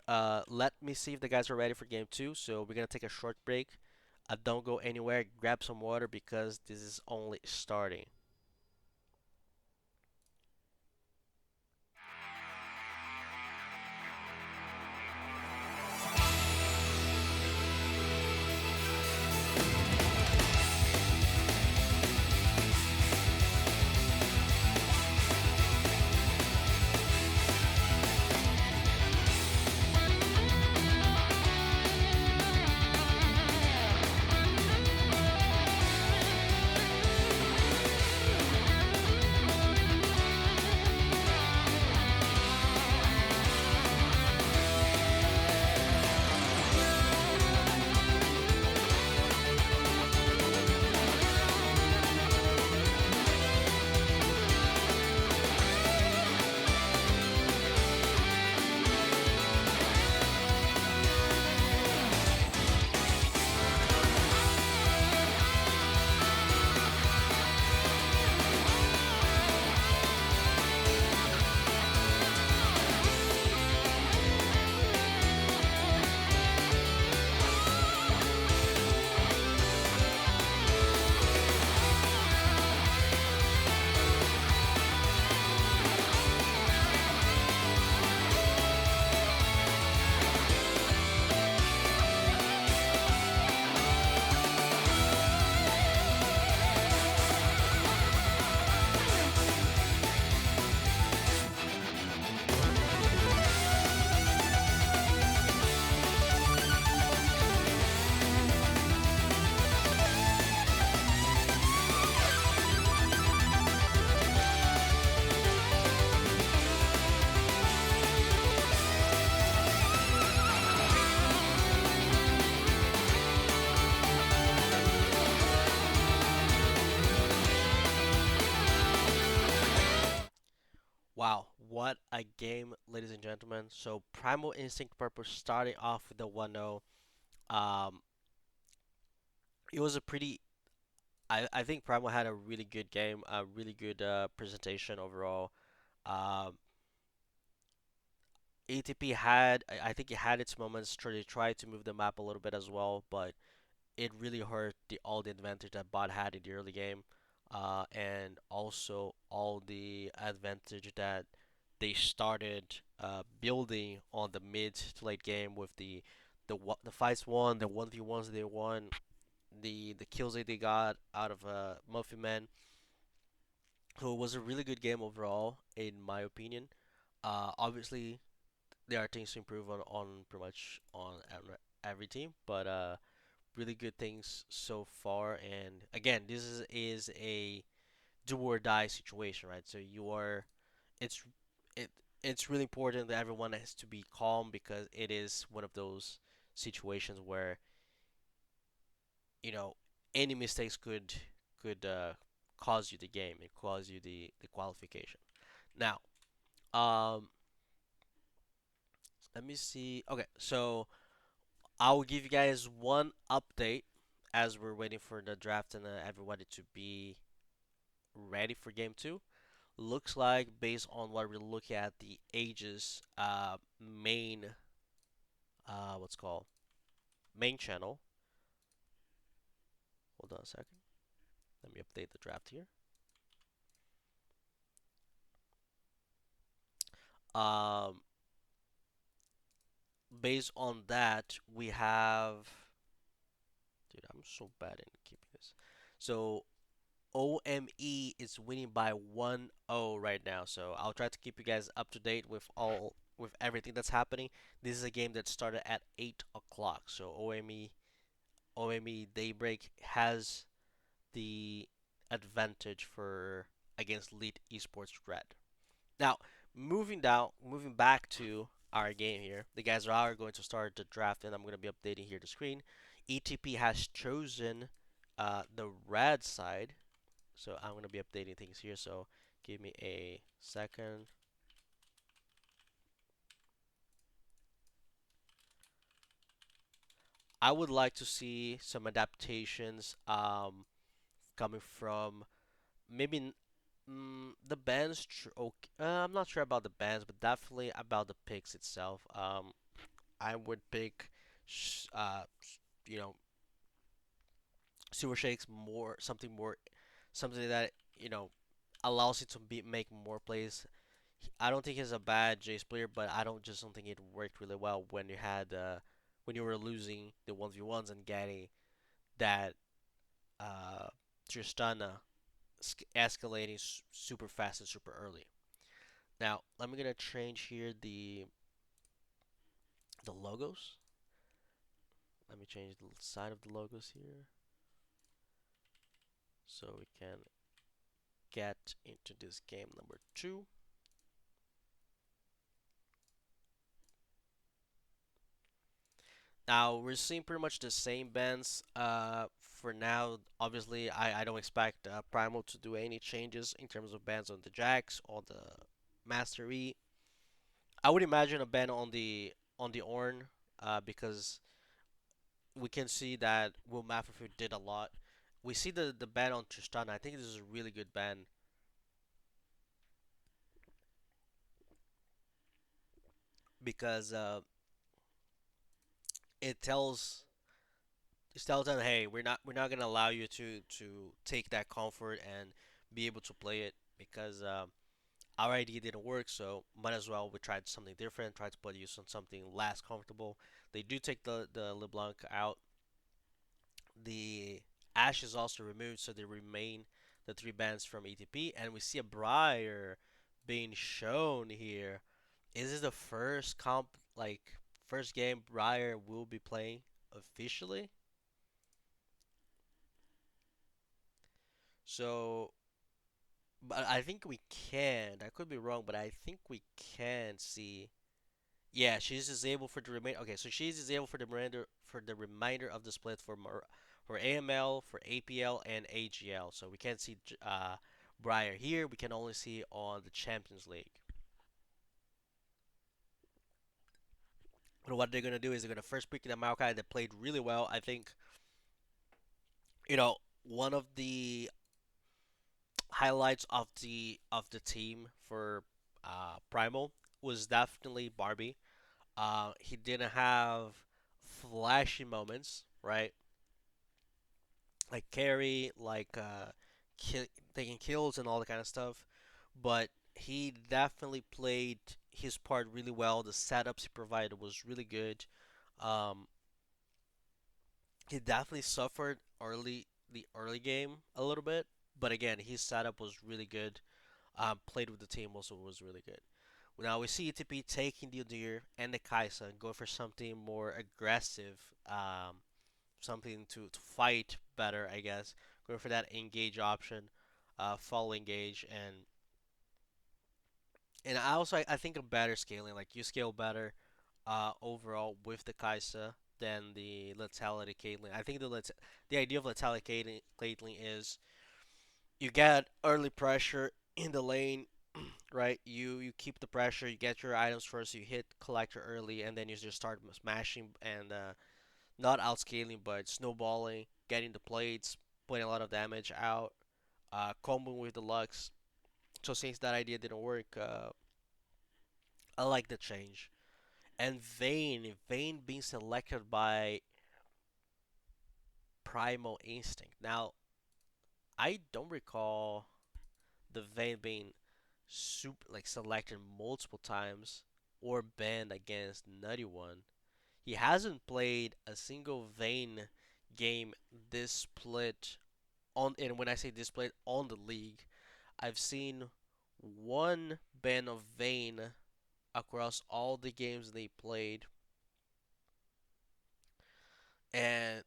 let me see if the guys are ready for game two. So we're gonna take a short break. Don't go anywhere. Grab some water because this is only starting. Wow, what a game, ladies and gentlemen. So Primal Instinct Purple starting off with the 1-0. Um, it was a pretty I think Primal had a really good game, a really good presentation overall. Um, ATP had, I think it had its moments. They tried to move the map a little bit as well, but it really hurt all the advantage that bot had in the early game, and also all the advantage that they started building on the mid to late game with the fights won, the 1v1s they won, the kills that they got out of Muffin Man. So it was a really good game overall, in my opinion. Obviously, there are things to improve on pretty much on every team, but really good things so far. And again, this is a do or die situation, right? So it's it it's really important that everyone has to be calm because it is one of those situations where you know any mistakes could cause you the game and cause you the qualification. Now, um, let me see. Okay, so I will give you guys one update as we're waiting for the draft and everybody to be ready for game two. Looks like based on what we're looking at the Aegis main what's called main channel. Hold on a second. Let me update the draft here. Um, Based on that, we have. Dude, I'm so bad in keeping this. So OME is winning by 1-0 right now. So I'll try to keep you guys up to date with everything that's happening. This is a game that started at 8 o'clock. So OME Daybreak has the advantage for against Lead Esports Red. Now, moving back to our game here. The guys are going to start the draft, and I'm going to be updating here the screen. ETP has chosen the red side, so I'm going to be updating things here. So give me a second. I would like to see some adaptations coming from maybe the bands. Okay, I'm not sure about the bands, but definitely about the picks itself. I would pick, you know, Super Shakes something that allows it to be make more plays. I don't think he's a bad Jace player, but I don't think it worked really well when when you were losing the 1v1s and getting that uh Tristana escalating super fast and super early. Now, let me gonna change here the logos. Let me change the side of the logos here so we can get into this game number two. Now we're seeing pretty much the same bans. For now, obviously, I don't expect Primal to do any changes in terms of bans on the Jax or the Master E. I would imagine a ban on the Ornn, because we can see that Will Mafafu did a lot. We see the ban on Tristana. I think this is a really good ban because it tells it tells them, hey, we're not gonna allow you to take that comfort and be able to play it because our idea didn't work. So might as well we tried something different, try to put you on something less comfortable. They do take the LeBlanc out. The Ash is also removed, so they remain the three bans from ETP, and we see a Briar being shown here. Is this the first first game Briar will be playing officially? So, but I think we can. I could be wrong, but I think we can see. Yeah, she's disabled for the remainder. Okay, so she's disabled for the remainder of the split for AML, for APL, and AGL. So we can't see Briar here. We can only see on the Champions League. And what they're gonna do is they're gonna first pick the Maokai that played really well. I think you know one of the highlights of the team for Primal was definitely Barbie. He didn't have flashy moments, right? Like carry, like taking kills and all that kind of stuff. But he definitely played his part really well. The setups he provided was really good. Um, he definitely suffered the early game a little bit, but again, his setup was really good. Played with the team also was really good. Now we see ETP taking the Udyr and the Kai'Sa and go for something more aggressive, something to fight better, I guess. Going for that engage option, follow engage, and I think a better scaling. Like you scale better, overall with the Kai'Sa than the Lethality Caitlyn. I think the idea of Lethality Caitlyn is you get early pressure in the lane, right? You keep the pressure, you get your items first, you hit collector early, and then you just start smashing and not outscaling, but snowballing, getting the plates, putting a lot of damage out, comboing with the Lux. So since that idea didn't work, I like the change. And Vayne being selected by Primal Instinct. Now, I don't recall the Vayne being selected multiple times or banned against Nutty One. He hasn't played a single Vayne game this split on, and when I say this split on the league, I've seen one ban of Vayne across all the games they played, and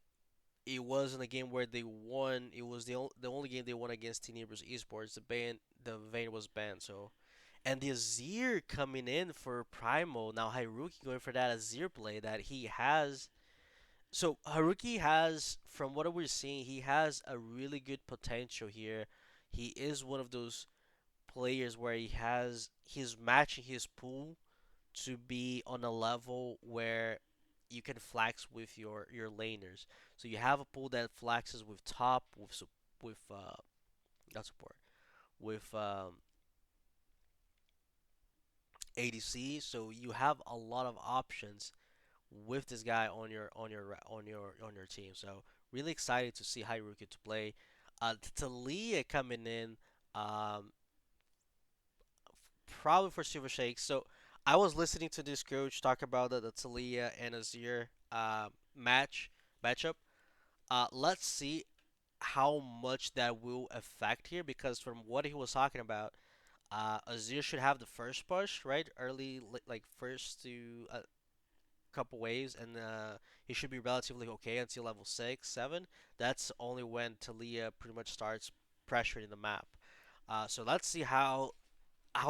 it wasn't a game where they won. It was the only game they won against Teenagers Esports. The Vayne was banned. So, and the Azir coming in for Primal now. Haruki going for that Azir play that he has. So Haruki has, from what we're seeing, he has a really good potential here. He is one of those players where he's matching his pool to be on a level where you can flex with your laners. So you have a pool that flexes with top, with not support, with ADC. So you have a lot of options with this guy on your team. So really excited to see Haruki to play. Talia coming in, um, probably for Silver Shakes. So I was listening to this coach talk about the Talia and Azir matchup. Let's see how much that will affect here because from what he was talking about, Azir should have the first push, right? Early, like first to a couple waves, and he should be relatively okay until level 6, 7. That's only when Talia pretty much starts pressuring the map. So let's see how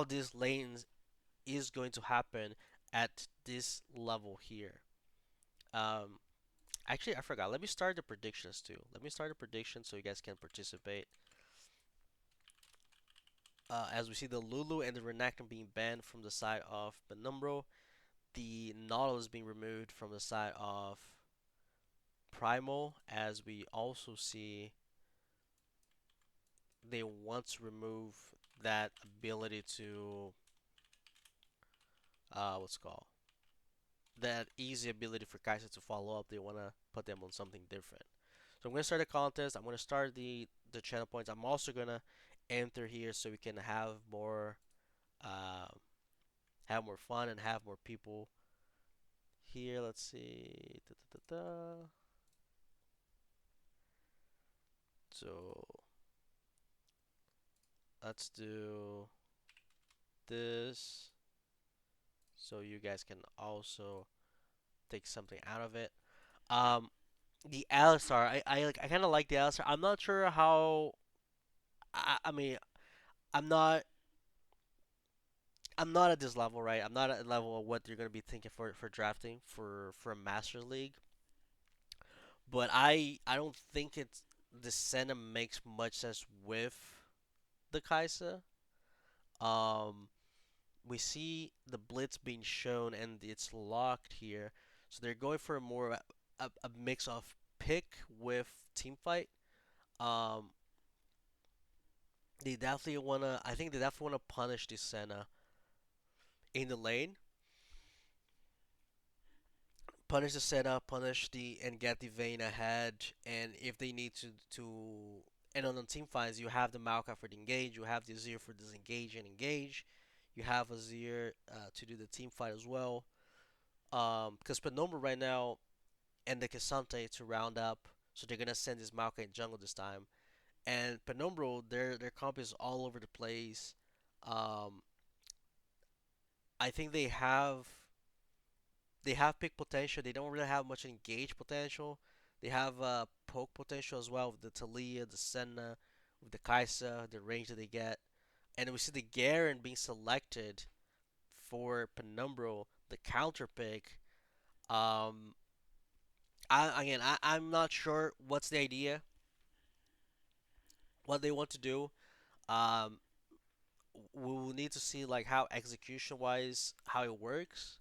this lane is going to happen at this level here. Um, Actually, I forgot. Let me start the predictions too. Let me start the predictions so you guys can participate. As we see the Lulu and the Renekton being banned from the side of Penumbral, the Nautilus being removed from the side of Primal, as we also see they want to remove that ability to what's it called that easy ability for Kaiser to follow up. They want to put them on something different. So I'm gonna start a contest. I'm gonna start the channel points. I'm also gonna enter here so we can uh, have more fun and have more people here. Let's see. Da, da, da, da. So let's do this so you guys can also take something out of it. Um, the Alistar, I kind of like the Alistar. I'm not sure how. I mean, I'm not I'm not at this level, right? I'm not at the level of what you're gonna be thinking for drafting for a Master League. But I don't think it's the Senna makes much sense with the Kaisa. Um, we see the blitz being shown and it's locked here. So they're going for more a mix of pick with team fight. Um, they definitely wanna. I think they definitely wanna punish the Senna in the lane, punish the Senna, punish the and get the Vayne ahead. And if they need to, and on the team fights, you have the Maokai for the engage, you have the Azir for disengage and engage, you have Azir to do the team fight as well. Because Penumbral right now and the Cassante to round up, so they're gonna send this Maokai in jungle this time. And Penumbral, their comp is all over the place. Um, I think they have pick potential. They don't really have much engage potential. They have poke potential as well with the Talia, the Senna, with the Kaisa, the range that they get. And we see the Garen being selected for Penumbral, the counter pick. Um, I'm not sure what's the idea, what they want to do. Um, we will need to see like how execution wise how it works.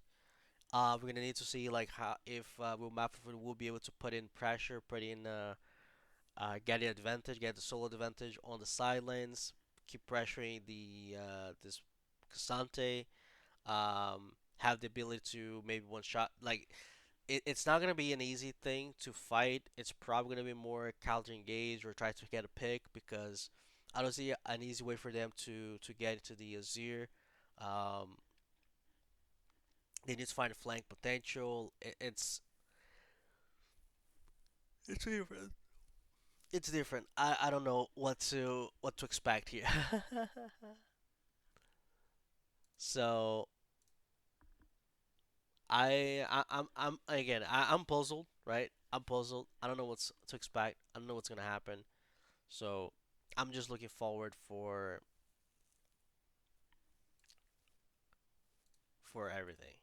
We're gonna need to see like how if Will Mapford will be able to put in pressure, put in get the advantage, get the solo advantage on the side lanes, keep pressuring the this Casante, have the ability to maybe one shot. Like it's not gonna be an easy thing to fight. It's probably gonna be more counter engage or try to get a pick because I don't see an easy way for them to get into the Azir. Um, they need to find a flank potential. It's different. It's different. I don't know what to expect here. So I'm again I'm puzzled, right? I'm puzzled. I don't know what's to expect. I don't know what's gonna happen. So I'm just looking forward for everything.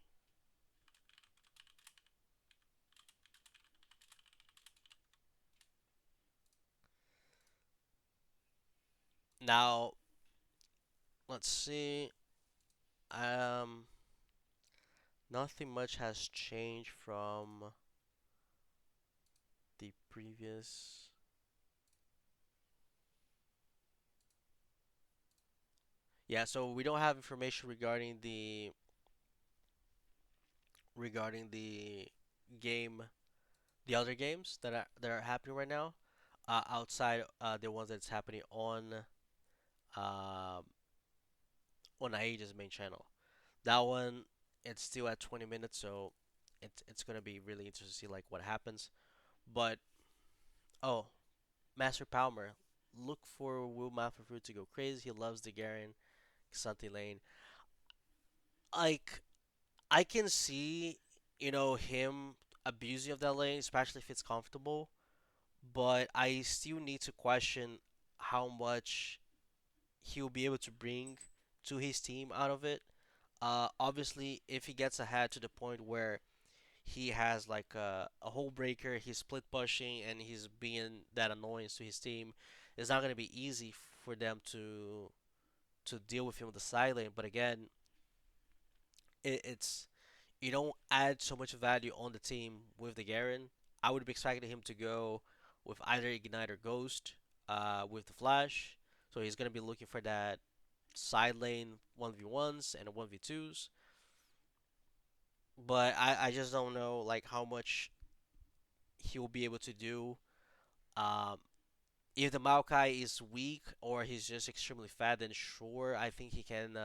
Now let's see. Um, nothing much has changed from the previous. Yeah, so we don't have information regarding the game, the other games that are happening right now, outside the ones that's happening um on Aegis main channel. That one it's still at 20 minutes, so it's gonna be really interesting to see like what happens. But oh, Master Palmer, look for Will Mafafru to go crazy. He loves the Garen Xanthi lane. Like I can see, him abusing of that lane, especially if it's comfortable. But I still need to question how much he'll be able to bring to his team out of it. Obviously, if he gets ahead to the point where he has like a hole breaker, he's split pushing, and he's being that annoyance to his team, it's not going to be easy for them to deal with him with the side lane. But again, it's you don't add so much value on the team with the Garen. I would be expecting him to go with either Ignite or Ghost with the Flash. So he's going to be looking for that side lane 1v1s and 1v2s. But I just don't know like how much he will be able to do. Um, if the Maokai is weak or he's just extremely fat, then sure, I think he can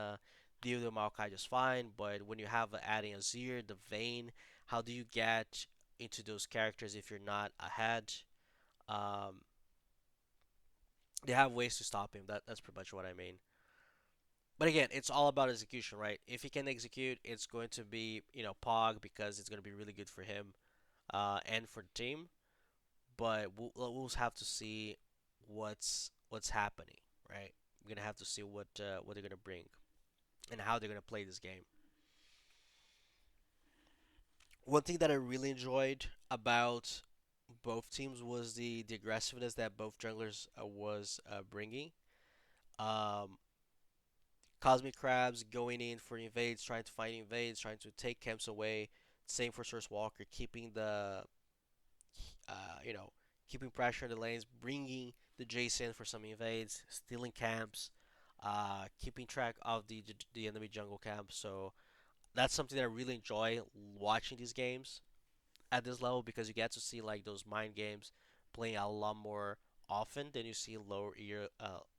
deal with the Maokai just fine. But when you have adding Azir, the Vayne, how do you get into those characters if you're not ahead? Um, they have ways to stop him. That's pretty much what I mean. But again, it's all about execution, right? If he can execute, it's going to be Pog because it's going to be really good for him and for the team. But we'll have to see what's happening, right? We're gonna have to see what they're gonna bring and how they're gonna play this game. One thing that I really enjoyed about both teams was the aggressiveness that both junglers was bringing. Um, Cosmic Crabs going in for invades, trying to fight invades, trying to take camps away. Same for Source Walker, keeping the uh, you know, keeping pressure in the lanes, bringing the Jason for some invades, stealing camps, keeping track of the enemy jungle camp. So that's something that I really enjoy watching these games at this level because you get to see like those mind games playing a lot more often than you see lower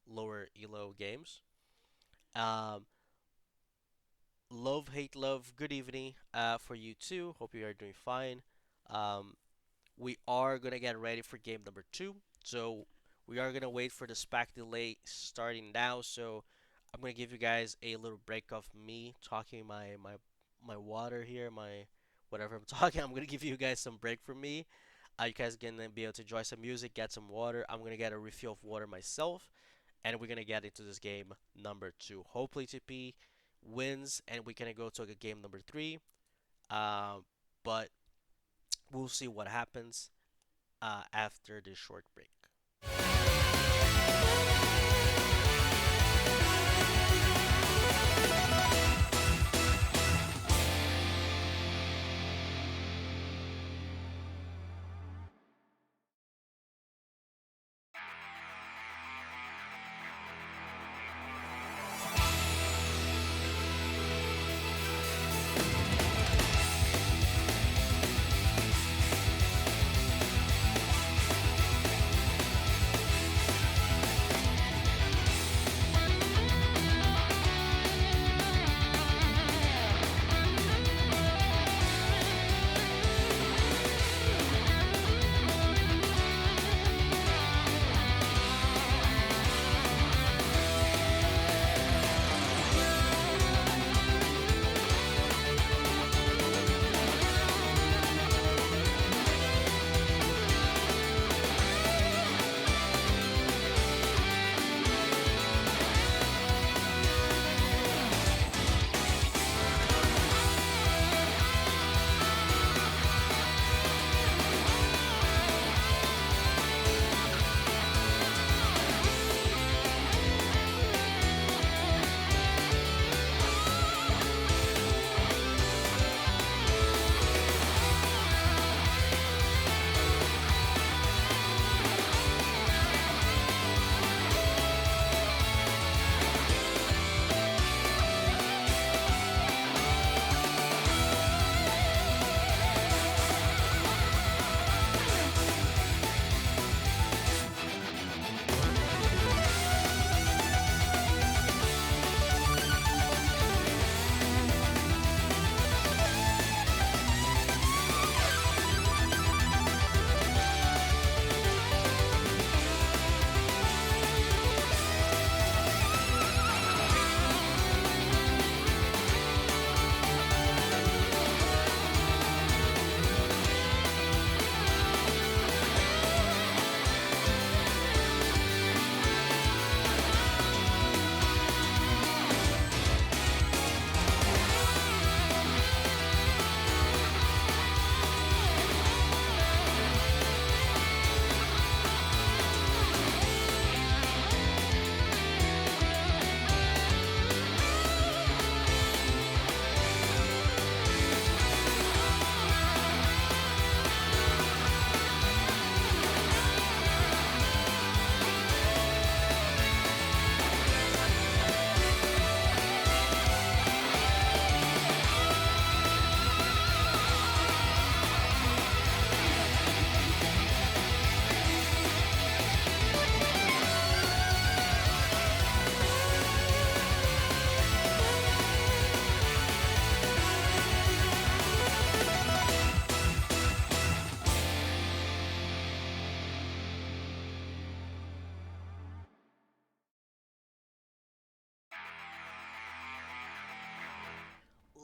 elo games. Um, love, good evening for you too. Hope you are doing fine. Um, we are gonna get ready for game number two. So we are gonna wait for the SPAC delay starting now. So I'm gonna give you guys a little break of me talking my water here, my whatever I'm talking. I'm gonna give you guys some break from me. You guys gonna be able to enjoy some music, get some water. I'm gonna get a refill of water myself, and we're gonna get into this game number two. Hopefully TP wins, and we can go to game number three. But we'll see what happens after this short break.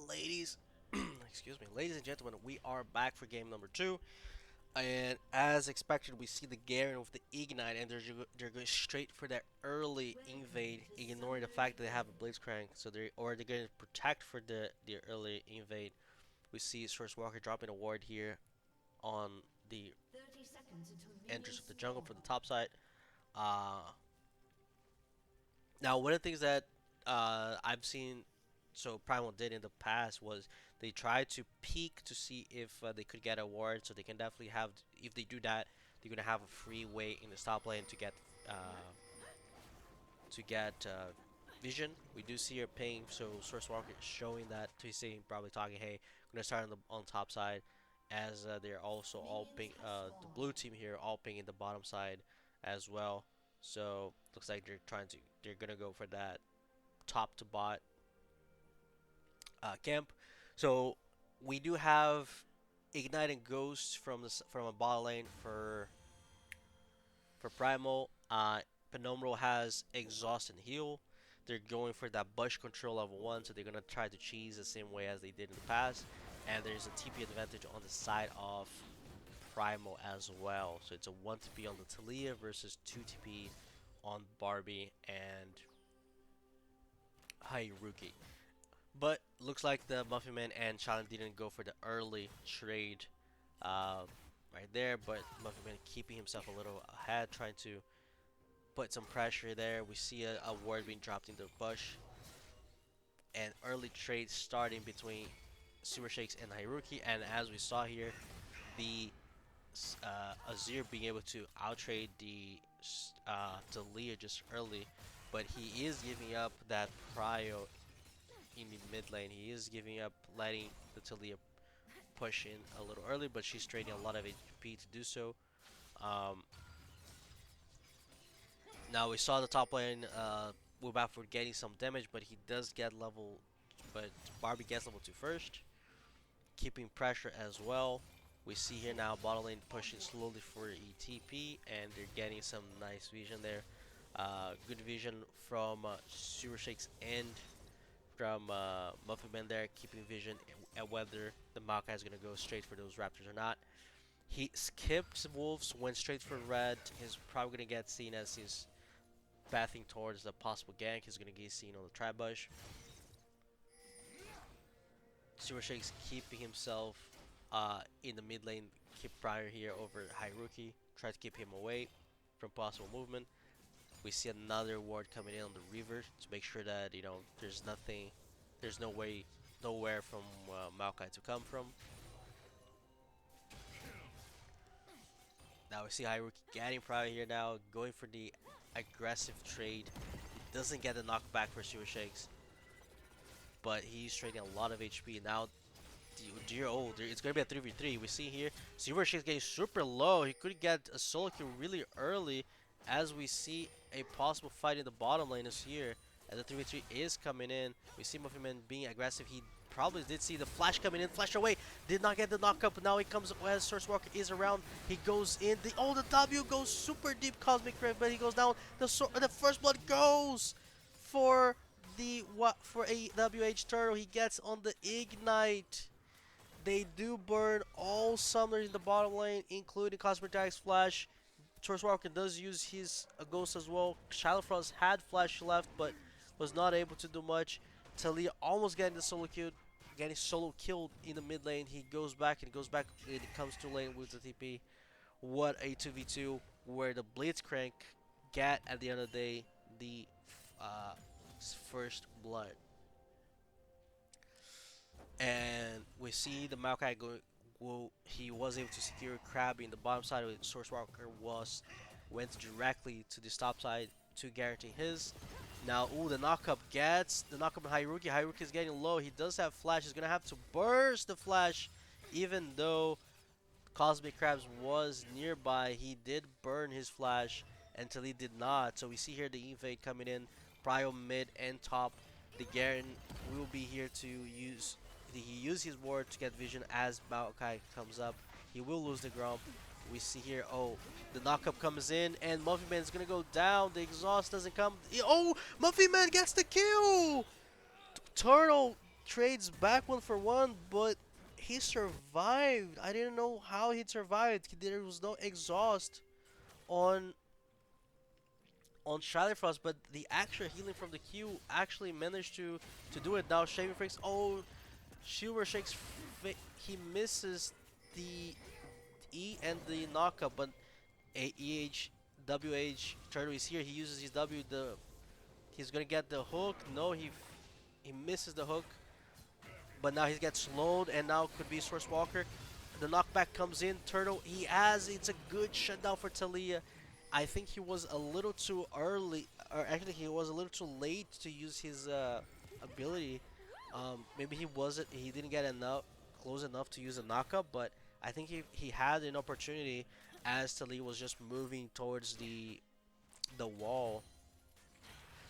Ladies, excuse me, ladies and gentlemen, we are back for game number two. And as expected, we see the Garen with the Ignite, and they're going straight for that early invade, ignoring the fact that they have a Blitzcrank. So they're going to protect for the early invade. We see Source Walker dropping a ward here on the entrance of the jungle for the top side. Uh, Now one of the things that I've seen, so Primal did in the past was they tried to peek to see if they could get a ward, so they can definitely have, if they do that, they're gonna have a free way in the top lane uh, to get vision. We do see her ping, so Source Walker is showing that to saying, probably talking, hey, I'm gonna start on top side, as they're also all ping, the blue team here all pinging the bottom side as well. So looks like they're gonna go for that top to bot camp. So we do have igniting ghosts from a bot lane for Primal. Penumbral has exhaust and heal. They're going for that bush control level 1, so they're gonna try to cheese the same way as they did in the past. And there's a TP advantage on the side of Primal as well. So it's a 1 TP on the Talia versus 2 TP on Barbie and Hyruki. But looks like the Muffin Man and Challenge didn't go for the early trade uh, right there. But Muffin Man keeping himself a little ahead, trying to put some pressure there. We see a ward being dropped in the bush. And early trade starting between Super Shakes and Hyruki. And as we saw here, the Azir being able to outtrade the Leah just early. But he is giving up that prio in the mid lane. He is giving up, letting the Talia push in a little early, but she's trading a lot of HP to do so. Um, Now we saw the top lane, Wubafor getting some damage, but he does get level, but Barbie gets level 2 first, keeping pressure as well. We see here now bottom lane pushing slowly for ETP, and they're getting some nice vision there. Good vision from Super Shakes and from Muffin Man there, keeping vision at whether the Maokai is going to go straight for those Raptors or not. He skipped Wolves, went straight for red. He's probably going to get seen as he's pathing towards the possible gank. He's going to get seen on the trap bush. Super Shake's keeping himself in the mid lane, keep prior here over Hyruki. Try to keep him away from possible movement. We see another ward coming in on the river to make sure that, you know, there's nothing, there's no way, nowhere from Maokai to come from. Now we see Hyruki getting prior here now, going for the aggressive trade. He doesn't get the knockback for Super Shakes, but he's trading a lot of HP. Now, dear oh, it's going to be a 3v3. We see here, Super Shakes getting super low. He could get a solo kill really early, as we see a possible fight in the bottom lane is here. As the 3v3 is coming in, we see Muffin Man being aggressive. He probably did see the flash coming in, flash away, did not get the knockup, but now he comes as Source Walker is around. He goes in, the W goes super deep, Cosmic Rift, but he goes down. The first blood goes for a WH turtle. He gets on the ignite. They do burn all summoners in the bottom lane, including Cosmic Dive's flash. Source Walker does use his ghost as well. Shadow Frost had flash left, but was not able to do much. Talia almost getting the solo killed in the mid lane. He goes back and it comes to lane with the TP. What a 2v2 where the Blitzcrank get at the end of the day the uh, first blood. And we see the Maokai go. Well, he was able to secure Crab in the bottom side. With Source Walker went directly to the top side to guarantee his. Now, ooh, the knockup on Hyruki. Hyruki is getting low. He does have flash. He's gonna have to burst the flash, even though Cosmic Crabs was nearby. He did burn his flash until he did not. So we see here the invade coming in, prio mid and top. The Garen will be here to use. He use his ward to get vision as Maokai comes up. He will lose the Grump. We see here, oh, the knockup comes in, and Muffin Man is gonna go down. The exhaust doesn't come. Oh, Muffin Man gets the kill! Turtle trades back 1-for-1, but he survived. I didn't know how he survived. There was no exhaust on Shadow Frost, but the actual healing from the Q actually managed to do it. Now Shaving Freaks, oh, Silver Shakes, he misses the E and the knockup, but WH Turtle is here. He uses his W, He's gonna get the hook. No, he misses the hook, but now he gets slowed, and now could be Source Walker. The knockback comes in. Turtle, it's a good shutdown for Talia. I think he was a little too early, or actually he was a little too late to use his ability. Maybe he didn't get enough close enough to use a knockup, but I think he had an opportunity as Talia was just moving towards the wall.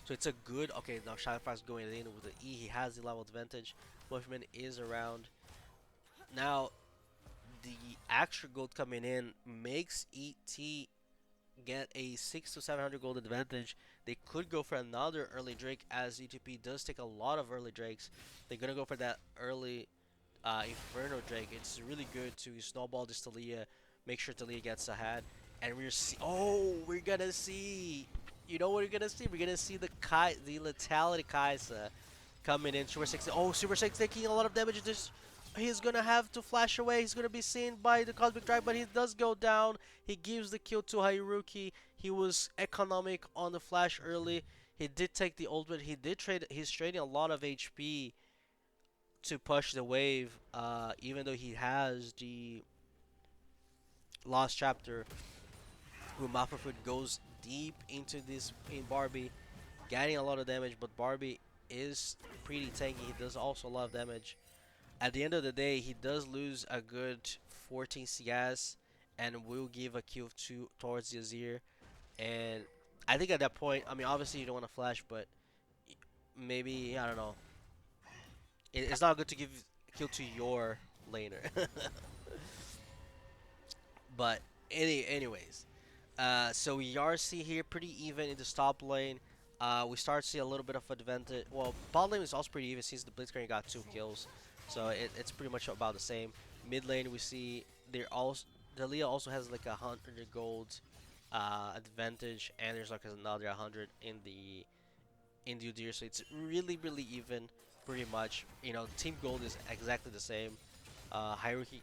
So it's a good, okay, now Shadowfrost going in with the E, he has the level advantage. Movement is around. Now, the extra gold coming in makes ET get a 6 to 700 gold advantage. They could go for another early Drake as ETP does take a lot of early Drakes. They're gonna go for that early Inferno Drake. It's really good to snowball this Talia, make sure Talia gets ahead, and we're gonna see. You know what we're gonna see? We're gonna see the Lethality Kaisa coming in. Super Six. Oh, Super Six taking a lot of damage. He's gonna have to flash away. He's gonna be seen by the Cosmic Drive, but he does go down. He gives the kill to Haruki. He was economic on the flash early. He did take the ultimate. He did trade. He's trading a lot of HP to push the wave. Even though he has the Lost Chapter, who Mafafut goes deep into this in Barbie, getting a lot of damage. But Barbie is pretty tanky. He does also a lot of damage. At the end of the day, he does lose a good 14 CS and will give a kill towards the Azir. And I think at that point, I mean, obviously you don't want to flash, but maybe, I don't know. It's not good to give a kill to your laner. But anyways, so we are see here pretty even in the top lane. We start to see a little bit of advantage. Well, bot lane is also pretty even since the Blitzcrank got 2 kills. So it's pretty much about the same. Mid lane we see Dalia also has like 100 gold advantage, and there's like another 100 in the Udyr. So it's really even, pretty much. You know, team gold is exactly the same. Haruki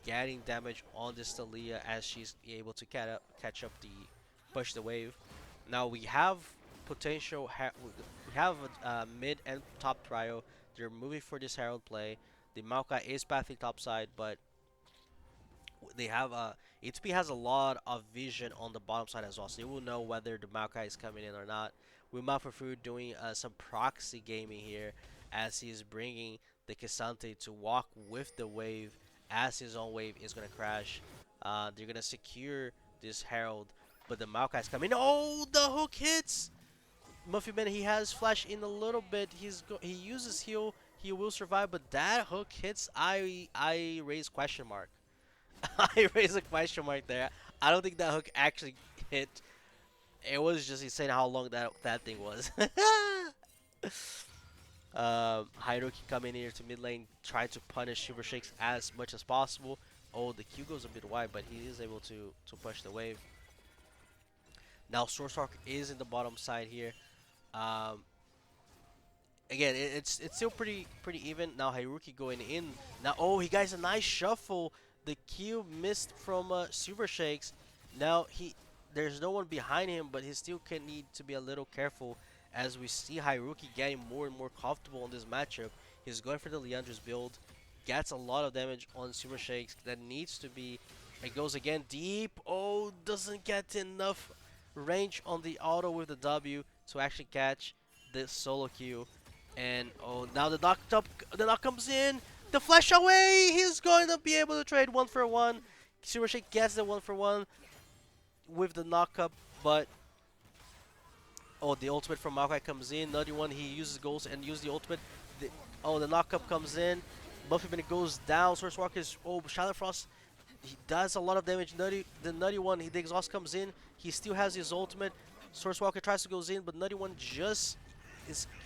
getting damage on this Dalia as she's able to catch up the push the wave. Now we have potential. We have mid and top trio. They're moving for this Herald play. The Maokai is pathing top side, but they have HP has a lot of vision on the bottom side as well, so they will know whether the Maokai is coming in or not. With Mafufu doing some proxy gaming here, as he's bringing the Kisante to walk with the wave as his own wave is gonna crash. They're gonna secure this Herald, but the Maokai is coming. Oh, the hook hits! Muffy Man, he has flash in a little bit. He uses heal. He will survive, but that hook hits. I raise question mark. I raise a question mark there. I don't think that hook actually hit. It was just insane how long that thing was. Haruki coming here to mid lane, try to punish Super Shakes as much as possible. Oh, the Q goes a bit wide, but he is able to push the wave. Now Source Hawk is in the bottom side here. Um, Again, it's still pretty even. Now Haruki going in. Now, oh, he got a nice shuffle. The Q missed from Super Shakes. Now there's no one behind him, but he still can need to be a little careful as we see Haruki getting more and more comfortable in this matchup. He's going for the Leandra's build, gets a lot of damage on Super Shakes. That needs to be. It goes again deep. Oh, doesn't get enough range on the auto with the W to actually catch this solo Q. And oh, now the knock comes in. The flash away. He's going to be able to trade 1-for-1. Super Shake gets the 1-for-1 with the knock up, but oh, the ultimate from Maokai comes in. Nutty One, he uses goals and uses the ultimate. The knock up comes in. Buffy Bennett goes down. Source Walker is Shadow Frost. He does a lot of damage. The Nutty One, the exhaust comes in. He still has his ultimate. Source Walker tries to go in, but Nutty One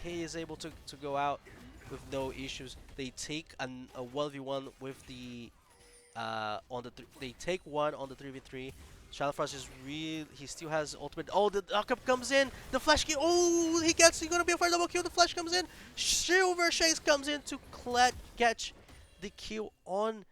he is able to go out with no issues. They take a 1v1 with the they take one on the 3v3. Shadowfrost is real. He still has ultimate. Oh, the knockup comes in. The flash kill. Oh, he's gonna be for a double kill. The flash comes in. Silver Shakes comes in to catch the kill on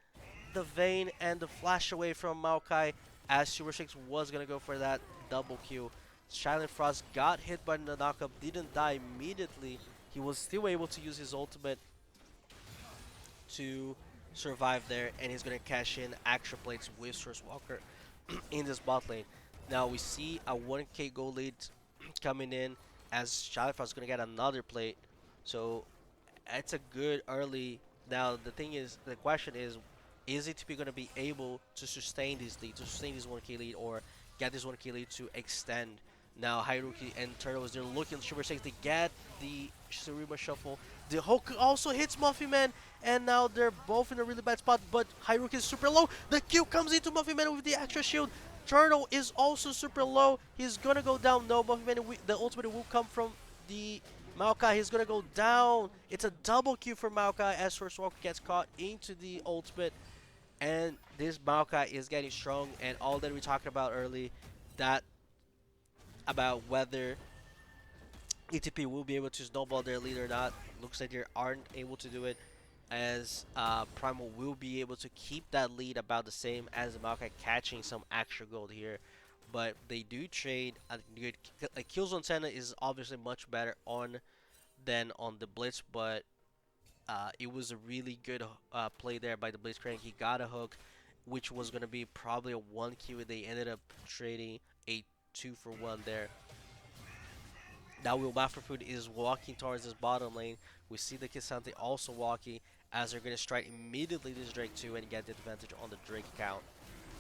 the Vayne and the flash away from Maokai as Silver Shakes was gonna go for that double kill. Silent Frost got hit by the knockup, didn't die immediately. He was still able to use his ultimate to survive there, and he's gonna cash in extra plates with Source Walker in this bot lane. Now we see a 1k gold lead coming in as Shalifa is gonna get another plate. So it's a good early. Now the thing is, the question is ETP gonna be able to sustain this lead, to sustain this 1k lead, or get this 1k lead to extend? Now Hyruki and Turtles, they're looking Super 6 to get the Surima Shuffle. The Hulk also hits Muffy Man, and now they're both in a really bad spot, but Hyruki is super low. The Q comes into Muffy Man with the extra shield. Turtle is also super low. He's gonna go down. No, Muffy Man, the ultimate will come from the Maokai. He's gonna go down. It's a double Q for Maokai as First Walker gets caught into the ultimate. And this Maokai is getting strong, and all that we talked about early, that about whether ETP will be able to snowball their lead or not. Looks like they aren't able to do it, as Primal will be able to keep that lead about the same as Maokai, catching some extra gold here. But they do trade a good like Killzone Senna is obviously much better on than on the Blitz, but it was a really good play there by the Blitzcrank. He got a hook, which was gonna be probably a 1Q. They ended up trading a 2-for-1 there. Now Will Food is walking towards this bottom lane. We see the K'Sante also walking as they're going to strike immediately this Drake 2 and get the advantage on the Drake count.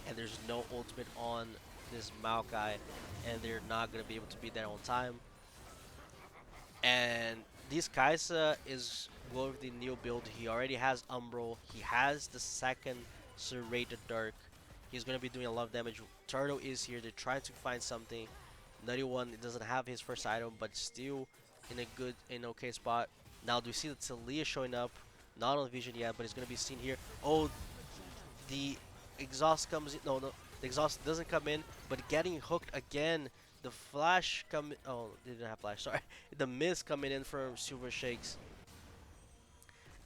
And there's no ultimate on this Maokai, and they're not going to be able to be there on time. And this Kaisa is going with the new build. He already has Umbral. He has the second Serrated Dark. He's going to be doing a lot of damage. Turtle is here to try to find something. 91 doesn't have his first item, but still in a good, okay spot. Now do we see the Talia showing up? Not on vision yet, but it's gonna be seen here. Oh, the exhaust comes in. No, no, the exhaust doesn't come in, but getting hooked again. The flash come. Oh, they didn't have flash. Sorry, the mist coming in from Silver Shakes.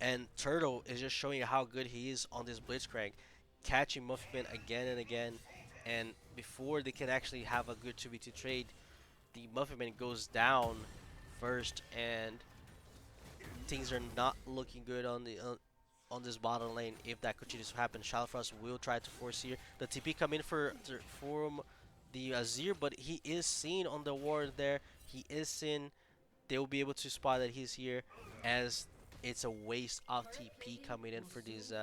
And Turtle is just showing you how good he is on this Blitzcrank, catching Muffin again and again. And before they can actually have a good 2v2 trade, the Muffin goes down first, and things are not looking good on the on this bottom lane. If that continues to happen, Shalfrost will try to force here. The TP come in from the Azir, but he is seen on the ward there. He is seen. They will be able to spot that he's here, as it's a waste of TP coming in for these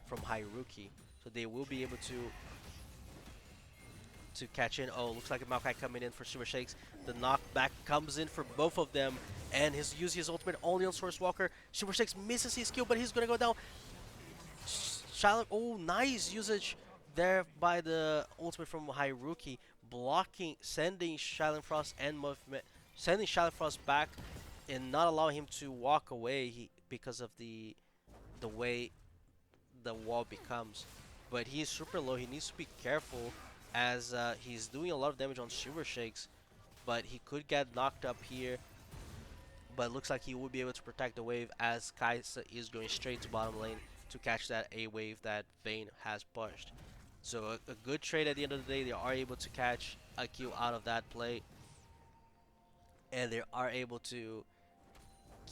from Hyruki. So they will be able to catch in. Oh, looks like a Maokai coming in for Super Shakes. The knockback comes in for both of them, and he's using his ultimate only on Source Walker. Super Shakes misses his skill, but he's gonna go down. Oh, nice usage there by the ultimate from Hyruki, blocking, sending Silent Frost and movement, sending Silent Frost back, and not allowing him to walk away. Because of the way the wall becomes. But he is super low. He needs to be careful, as he's doing a lot of damage on Super Shakes, but he could get knocked up here. But it looks like he will be able to protect the wave, as Kaisa is going straight to bottom lane to catch that A wave that Vayne has pushed. So a good trade at the end of the day. They are able to catch a kill out of that play, and they are able to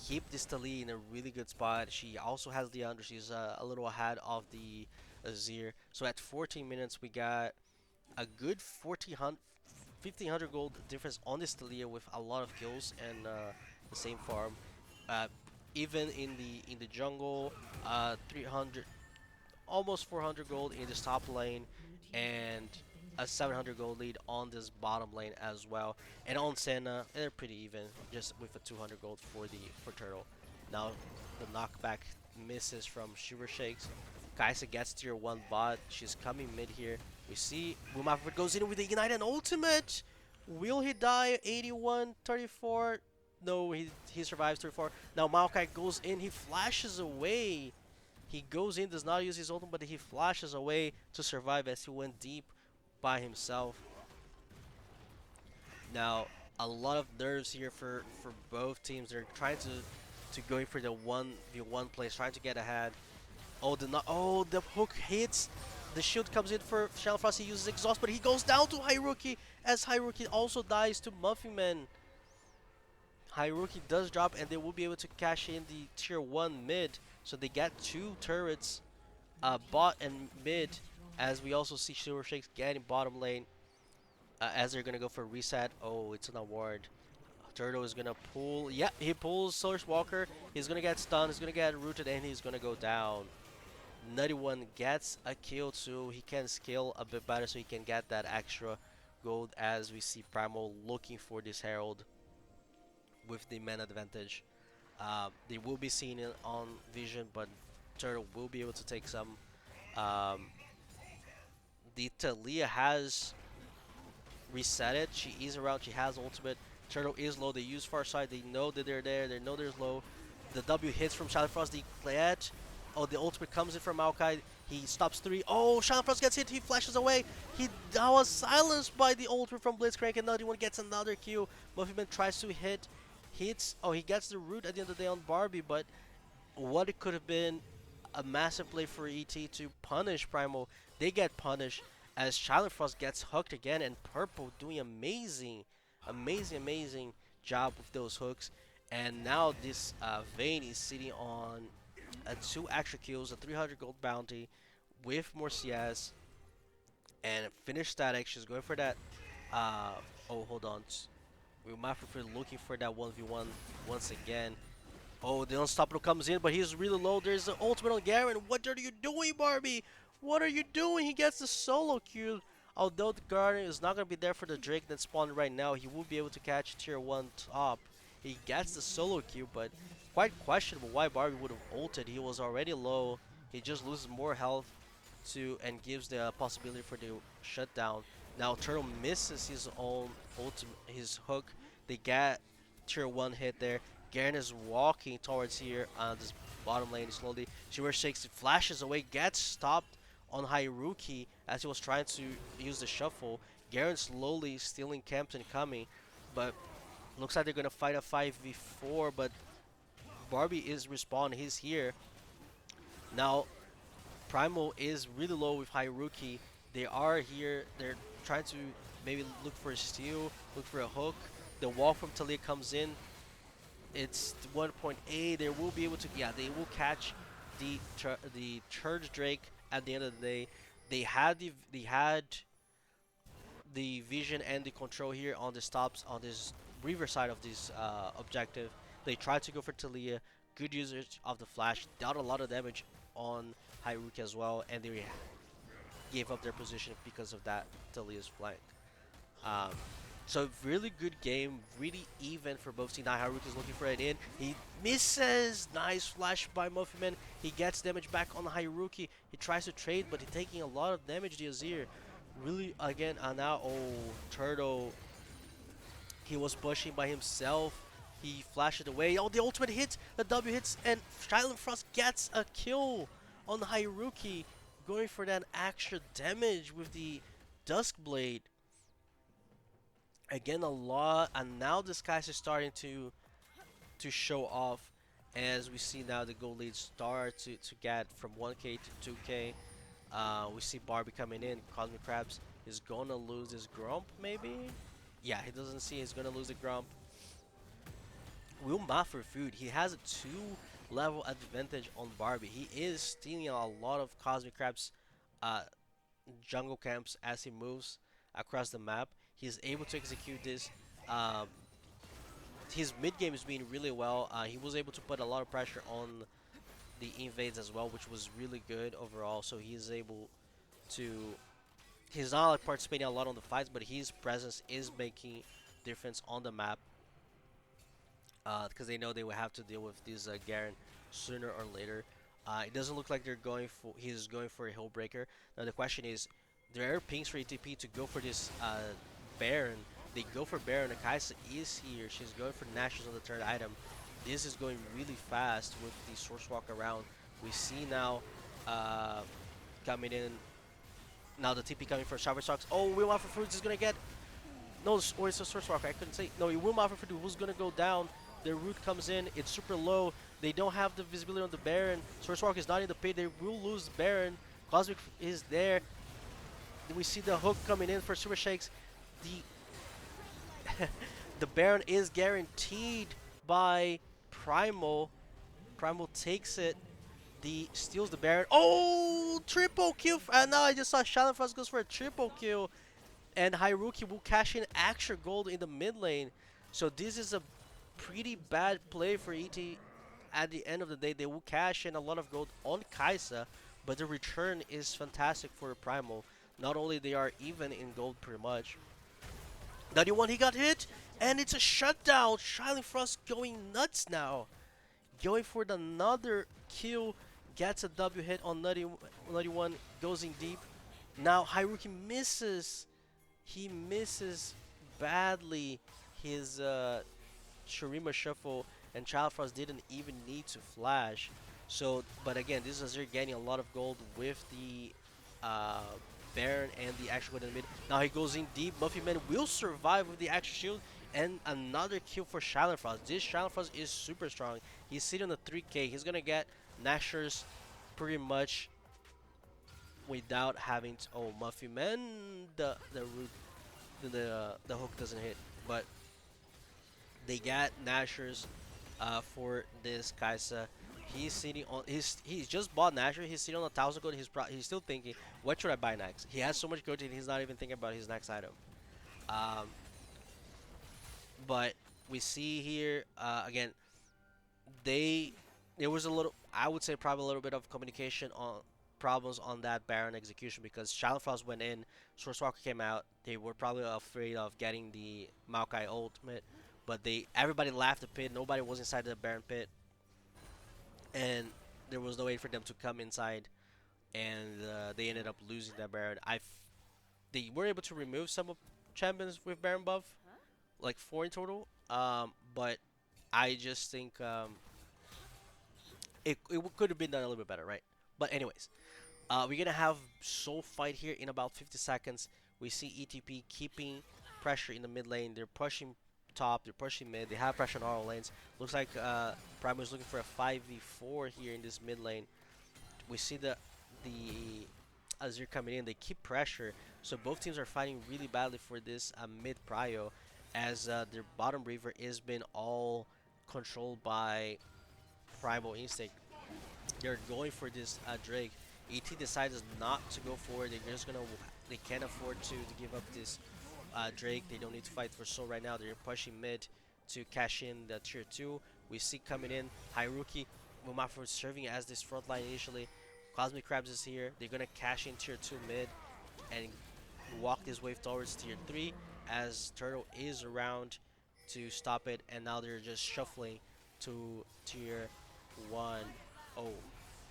keep this Tali in a really good spot. She also has the under. She's a little ahead of the Azir. So at 14 minutes, we got a good 1,500 gold difference on this Talia with a lot of kills and the same farm. Uh, even in the jungle, 300, almost 400 gold in this top lane, and a 700 gold lead on this bottom lane as well. And on Senna, they're pretty even, just with a 200 gold for Turtle. Now the knockback misses from Sugar Shakes. Kaisa gets tier 1 bot. She's coming mid here. We see Wumaford goes in with the Ignite and ultimate. Will he die? 81, 34. No, he survives 34. Now Maokai goes in. He flashes away. He goes in, does not use his ultimate, but he flashes away to survive as he went deep by himself. Now, a lot of nerves here for both teams. They're trying to go for the 1v1 plays, trying to get ahead. Oh, the hook hits The shield comes in for Shallow Frost. He uses exhaust, but he goes down to Hyruki as Hyruki also dies to Muffy Man. Hyruki does drop, and they will be able to cash in the tier 1 mid. So they get 2 turrets, bot and mid, as we also see Silver Shakes getting bottom lane as they're going to go for reset. Oh, it's an award. Turtle is going to pull. Yeah, he pulls Source Walker. He's going to get stunned. He's going to get rooted, and he's going to go down. Nutty One gets a kill too. He can scale a bit better so he can get that extra gold as we see Primal looking for this Herald with the man advantage. They will be seen on Vision, but Turtle will be able to take some. Um, the Talia has reset it. She is around. She has ultimate. Turtle is low. They use far side. They know that they're there. They know there's low. The W hits from Shadow Frost. The Clayette. Oh, the ultimate comes in from Maokai. He stops 3. Oh, Shadow Frost gets hit. He flashes away. That was silenced by the ultimate from Blitzcrank. And Nutty One gets another Q. Muffyman tries to hit. Hits. Oh, he gets the root at the end of the day on Barbie. But what it could have been a massive play for ET to punish Primal. They get punished as Silent Frost gets hooked again, and Purple doing amazing job with those hooks. And now this Vayne is sitting on 2 extra kills, a 300 gold bounty with more CS, and finished static. She's going for that. Oh, hold on. We might prefer looking for that 1v1 once again. Oh, the Unstoppable comes in, but he's really low. There's the ultimate on Garen. What are you doing, Barbie? What are you doing? He gets the solo kill. Although the Guardian is not going to be there for the Drake that spawned right now, he will be able to catch tier 1 top. He gets the solo kill, but quite questionable why Barbie would have ulted. He was already low. He just loses more health and gives the possibility for the shutdown. Now Turtle misses his own his hook. They get tier 1 hit there. Garen is walking towards here on this bottom lane slowly. Shiver Shakes, flashes away, gets stopped on Hyruki as he was trying to use the shuffle. Garen slowly stealing camps and coming, but looks like they're gonna fight a 5v4, but Barbie is respawned, he's here. Now Primal is really low with Hyruki. They are here, they're trying to maybe look for a steal, look for a hook. The wall from Talia comes in. It's 1.8. They will be able to, yeah, they will catch the Church Drake at the end of the day. They had the vision and the control here on the stops on this river side of this objective. They tried to go for Talia. Good usage of the flash. Dealt a lot of damage on Hyruki as well, and they gave up their position because of that Talia's flank. So really good game, really even for both teams. Now Haruki's looking for it in. He misses. Nice flash by Muffyman. He gets damage back on Hyruki. He tries to trade, but he's taking a lot of damage. The Azir really again. Now Turtle. He was pushing by himself. He flashed it away. Oh, the ultimate hits. The W hits, and Silent Frost gets a kill on Hyruki, going for that extra damage with the Dusk Blade. Again, a lot, and now this guy's is starting to show off, as we see now the gold lead start to get from 1k to 2k. We see Barbie coming in. Cosmic Crabs is gonna lose his Grump, maybe? Yeah, he doesn't see he's gonna lose the Grump. Will for food. He has a 2-level advantage on Barbie. He is stealing a lot of Cosmic Crabs jungle camps as he moves across the map. He's able to execute this. His mid game is being really well. He was able to put a lot of pressure on the invades as well, which was really good overall. So he's able to. He's not like participating a lot on the fights, but his presence is making difference on the map. Because they know they will have to deal with this Garen sooner or later. It doesn't look like he's going for a hill breaker. Now the question is, there are pings for ETP to go for this Baron. They go for Baron. Akaisa is here. She's going for Nash's on the third item. This is going really fast with the Source Walk around. We see now coming in. Now the TP coming for Shower Socks. Oh, Will for Fruits is going to get. No, or it's a Source Walker. I couldn't say. No, Will for Fruits who's going to go down. The root comes in. It's super low. They don't have the visibility on the Baron. Source Walk is not in the pit. They will lose Baron. Cosmic is there. We see the hook coming in for Super Shakes. The the Baron is guaranteed by Primal. Primal takes it. The steals the Baron. Oh, triple kill! And now I just saw Shadow Frost goes for a triple kill, and Hyruki will cash in extra gold in the mid lane. So this is a pretty bad play for ET. At the end of the day, they will cash in a lot of gold on Kaisa, but the return is fantastic for Primal. Not only they are even in gold pretty much. 91, he got hit, and it's a shutdown. Shining Frost going nuts now. Going for another kill, gets a W hit on 91, goes in deep. Now Hyruki misses. He misses badly his Shurima Shuffle, and Child Frost didn't even need to flash. So, but again, this is Azir getting a lot of gold with the uh, Baron and the extra gold in the mid. Now he goes in deep. Muffy Man will survive with the extra shield, and another kill for Silent Frost. This Silent Frost is super strong. He's sitting on the 3k. He's gonna get Nashers pretty much without having to. Oh, Muffy Man, the root, the hook doesn't hit, but they got Nashers for this Kaisa. He's sitting on he's just bought Nasher. He's sitting on 1,000 gold. He's still thinking, what should I buy next? He has so much gold and he's not even thinking about his next item. Um, but we see here again, they there was a little, I would say probably a little bit of communication on problems on that Baron execution, because Shadow Frost went in, Sourcewalker came out. They were probably afraid of getting the Maokai ultimate, but everybody left the pit. Nobody was inside the Baron pit, and there was no way for them to come inside, and they ended up losing that Baron. They were able to remove some of champions with Baron buff, like 4 in total. But I just think it could have been done a little bit better, right? But anyways, we're gonna have Soul fight here in about 50 seconds. We see ETP keeping pressure in the mid lane. They're pushing top, they're pushing mid. They have pressure on all lanes. Looks like Primal is looking for a 5v4 here in this mid lane. We see the Azir coming in. They keep pressure, so both teams are fighting really badly for this mid prio, as their bottom river is been all controlled by Primal Instinct. They're going for this Drake. ET decides not to go for it. They can't afford to give up this Drake. They don't need to fight for soul right now. They're pushing mid to cash in the tier 2. We see coming in Hyruki, Mumafu serving as this front line initially. Cosmic Crabs is here. They're gonna cash in tier 2 mid and walk this wave towards tier 3, as Turtle is around to stop it, and now they're just shuffling to tier 1. Oh,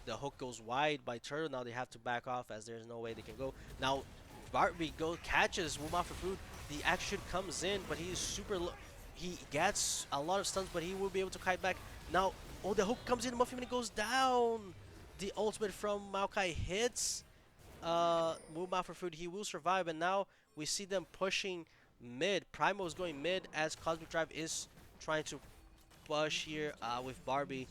the hook goes wide by Turtle. Now they have to back off, as there's no way they can go. Now Barbie catches Wumafu Food. The action comes in, but he's super low. He gets a lot of stuns, but he will be able to kite back. Now, oh, the hook comes in. Muffy Man goes down. The ultimate from Maokai hits Wumafu Food. He will survive, and now we see them pushing mid. Primo is going mid, as Cosmic Drive is trying to push here with Barbie.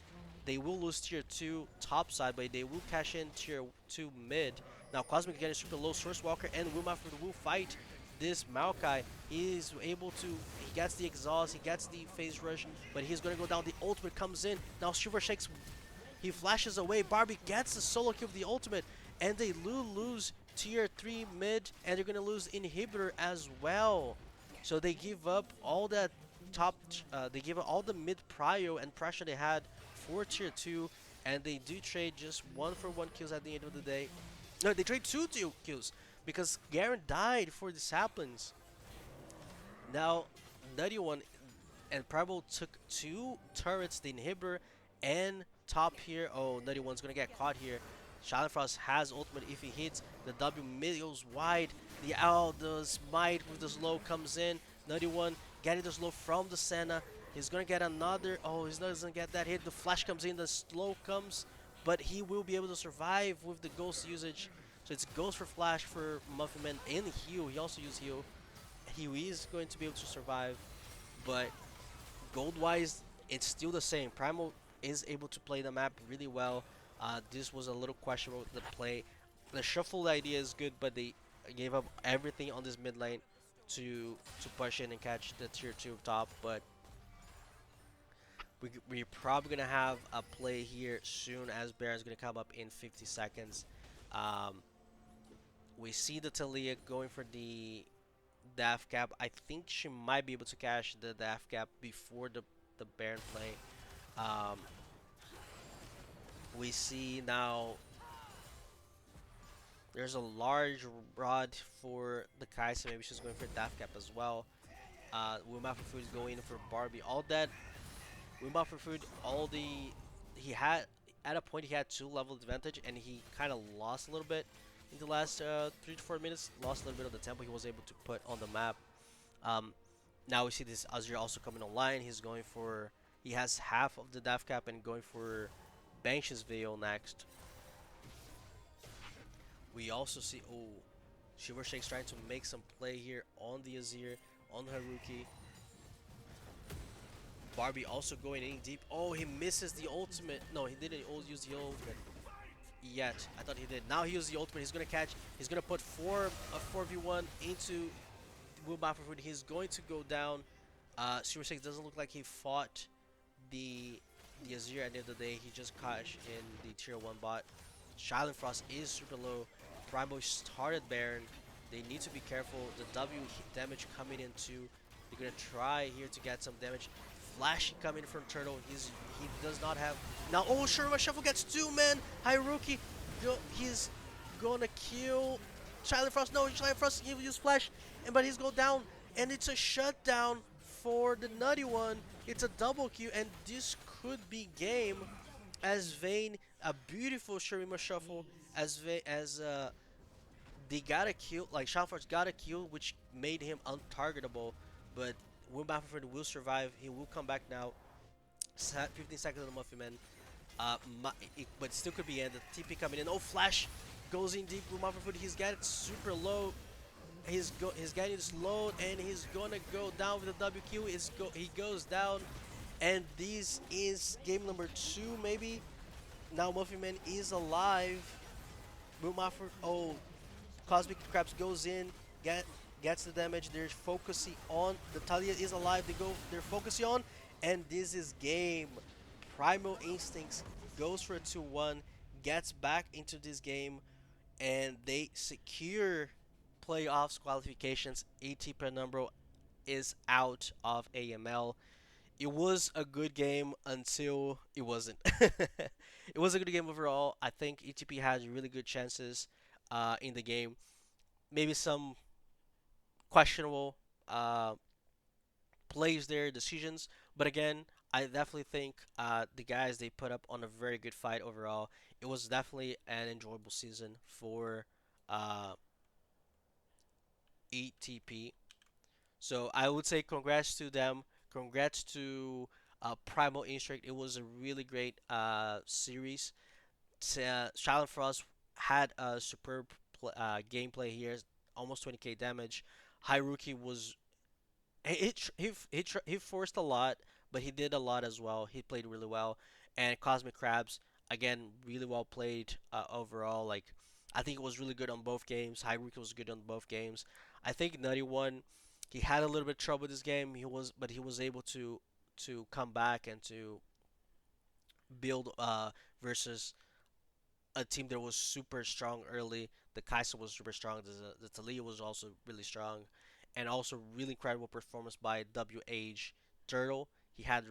They will lose tier 2 top side, but they will cash in tier 2 mid. Now Cosmic getting super low. Source Walker and Wumafu will fight this Maokai. He's able to, he gets the exhaust, he gets the phase rush, but he's gonna go down. The ultimate comes in. Now Shiver Shakes, he flashes away. Barbie gets the solo kill of the ultimate, and they lose tier 3 mid, and they're gonna lose inhibitor as well. So they give up all that they give up all the mid prio and pressure they had for tier 2, and they do trade just 1-for-1 kills at the end of the day. No, they trade 2 kills, because Garen died for the saplings. Now, Nutty One and Primal took 2 turrets, the inhibitor and top here. Oh, Nutty One's gonna get caught here. Shadow Frost has ultimate if he hits. The W mid goes wide. The smite with the slow comes in. Nutty One getting the slow from the Senna. He's gonna get another. Oh, he's not gonna get that hit. The flash comes in. The slow comes, but he will be able to survive with the ghost usage. So it's ghost for flash for Muffin Man and heal. He also used heal. He is going to be able to survive, but gold wise, it's still the same. Primal is able to play the map really well. This was a little questionable with the play. The shuffle idea is good, but they gave up everything on this mid lane to push in and catch the tier two top. But we're probably gonna have a play here soon as Baron's gonna come up in 50 seconds. Um, we see the Talia going for the Daft Cap. I think she might be able to cash the Daft Cap before the Baron play. Um, we see now there's a large rod for the Kai'Sa. Maybe she's going for Daft Cap as well. Wuma for Food is going for Barbie. All that Wuma for Food, all the he had at a point he had two level advantage and he kind of lost a little bit in the last 3 to 4 minutes. Lost a little bit of the tempo he was able to put on the map. Um, Now we see this Azir also coming online. He's going for he has half of the Daft Cap and going for Bansh's Veil next. We also see Shiver Shake's trying to make some play here on the Azir, on Haruki. Barbie also going in deep. Oh, he misses the ultimate. No, he didn't use the ultimate yet. I thought he did. Now he used the ultimate. He's gonna catch. He's gonna put a 4v1 into Will Bafferfood. He's going to go down. Super Six doesn't look like he fought the Azir at the end of the day. He just caught in the tier 1 bot. Silent Frost is super low. Primal started Baron. They need to be careful. The W damage coming in too. They're gonna try here to get some damage. Flash coming from Turtle. He does not have now. Oh, Shurima Shuffle gets two man. Haruki, he's gonna kill Silent Frost. No, Silent Frost. He will use Flash, but he's go down, and it's a shutdown for the Nutty One. It's a double Q, and this could be game as Vayne, a beautiful Shurima Shuffle as they got a kill, like Shalford's got a kill, which made him untargetable. But Will Bafford will survive. He will come back now. 15 seconds on the Muffin Man. But still could be ended. TP coming in. Oh, Flash goes in deep. Will Bafford, he's got it super low. He's getting this low, and he's gonna go down with the WQ. He goes down, and this is game number 2, maybe. Now Muffin Man is alive. Will Bafford, oh, Cosmic Crabs goes in, gets the damage. They're focusing on the Talia is alive. They're focusing on, and this is game. Primal Instincts goes for a 2-1, gets back into this game, and they secure playoffs qualifications. AT Penumbral is out of AML. It was a good game until it wasn't. It was a good game overall. I think ETP had really good chances in the game. Maybe some questionable uh, plays there, decisions. But again, I definitely think the guys they put up on a very good fight overall. It was definitely an enjoyable season for uh, ETP. So I would say congrats to them. Congrats to Primal Instinct. It was a really great series. Silent Frost had a superb gameplay here, almost 20k damage. Hyruki was he forced a lot, but he did a lot as well. He played really well, and Cosmic Crabs again really well played overall. Like I think it was really good on both games. Hyruki was good on both games. I think Nutty One, he had a little bit of trouble this game. But he was able to come back and to build versus a team that was super strong early. The Kai'Sa was super strong. The Talia was also really strong, and also really incredible performance by WH Turtle. He had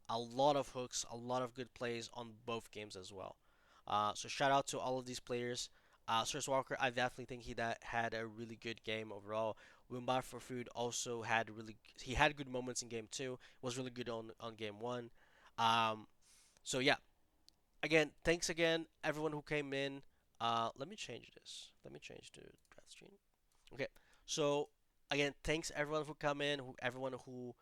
a lot of hooks, a lot of good plays on both games as well. So shout out to all of these players. Source Walker, I definitely think had a really good game overall. Wimbar for Food also he had good moments in game two. Was really good on game one. Um, so yeah, again, thanks again, everyone who came in. Let me change this. Let me change the draft screen. Okay. So again, thanks everyone who come in, everyone who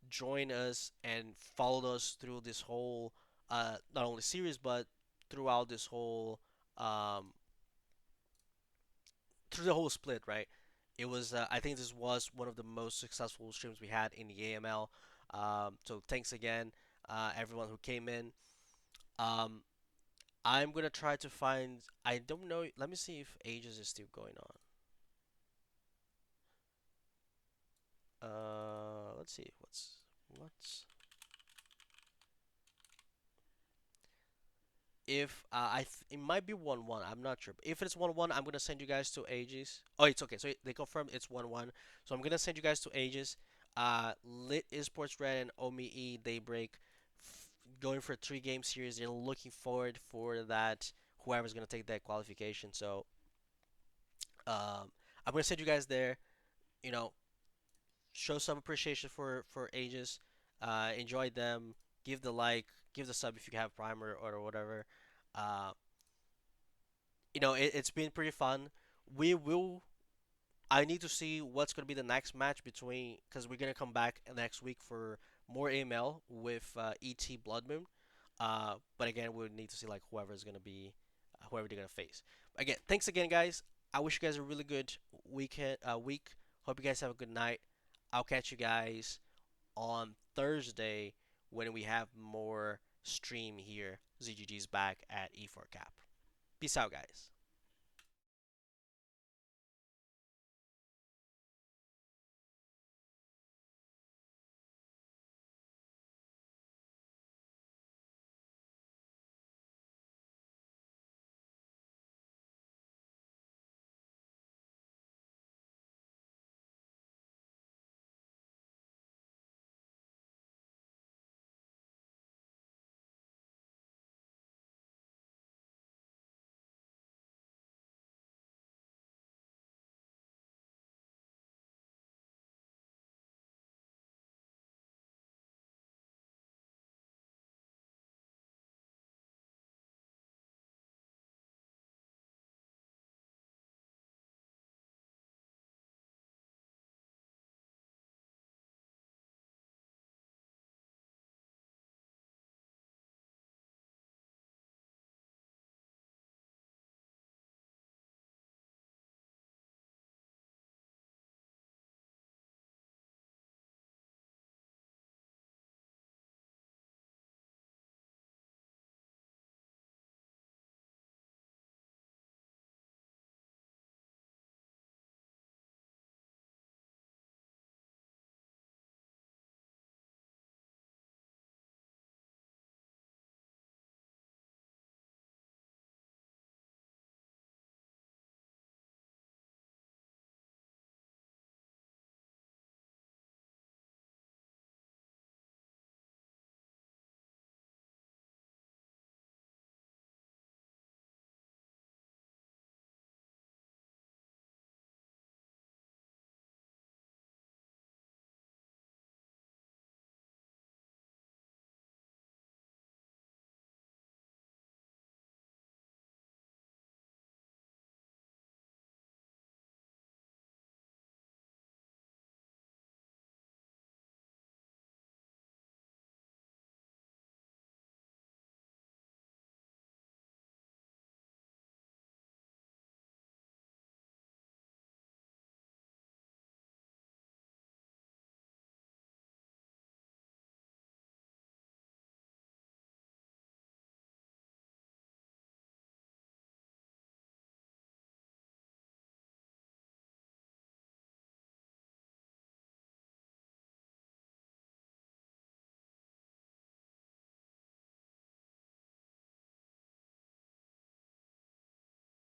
joined us and followed us through this whole, not only series but throughout this whole, um, through the whole split. Right. It was. I think this was one of the most successful streams we had in the AML. So thanks again, everyone who came in. Um, I'm gonna try to find. I don't know. Let me see if Ages is still going on. Let's see. What's if it might be 1-1. I'm not sure. But if it's 1-1, I'm gonna send you guys to Aegis. Oh, it's okay. So they confirmed it's 1-1. So I'm gonna send you guys to Aegis. Lit Esports Red and Omi E Daybreak going for a 3 game series. They're looking forward for that. Whoever's gonna take that qualification. So I'm gonna send you guys there. You know, show some appreciation for Aegis. Enjoy them. Give the like. Give the sub if you have Prime or whatever. Uh, it's been pretty fun. We will. I need to see what's going to be the next match between because we're going to come back next week for more AML with ET Blood Moon. But again, we need to see like whoever's going to be whoever they're going to face. Again, thanks again, guys. I wish you guys a really good week. Hope you guys have a good night. I'll catch you guys on Thursday when we have more stream here. ZGG's back at E4 Cap. Peace out, guys.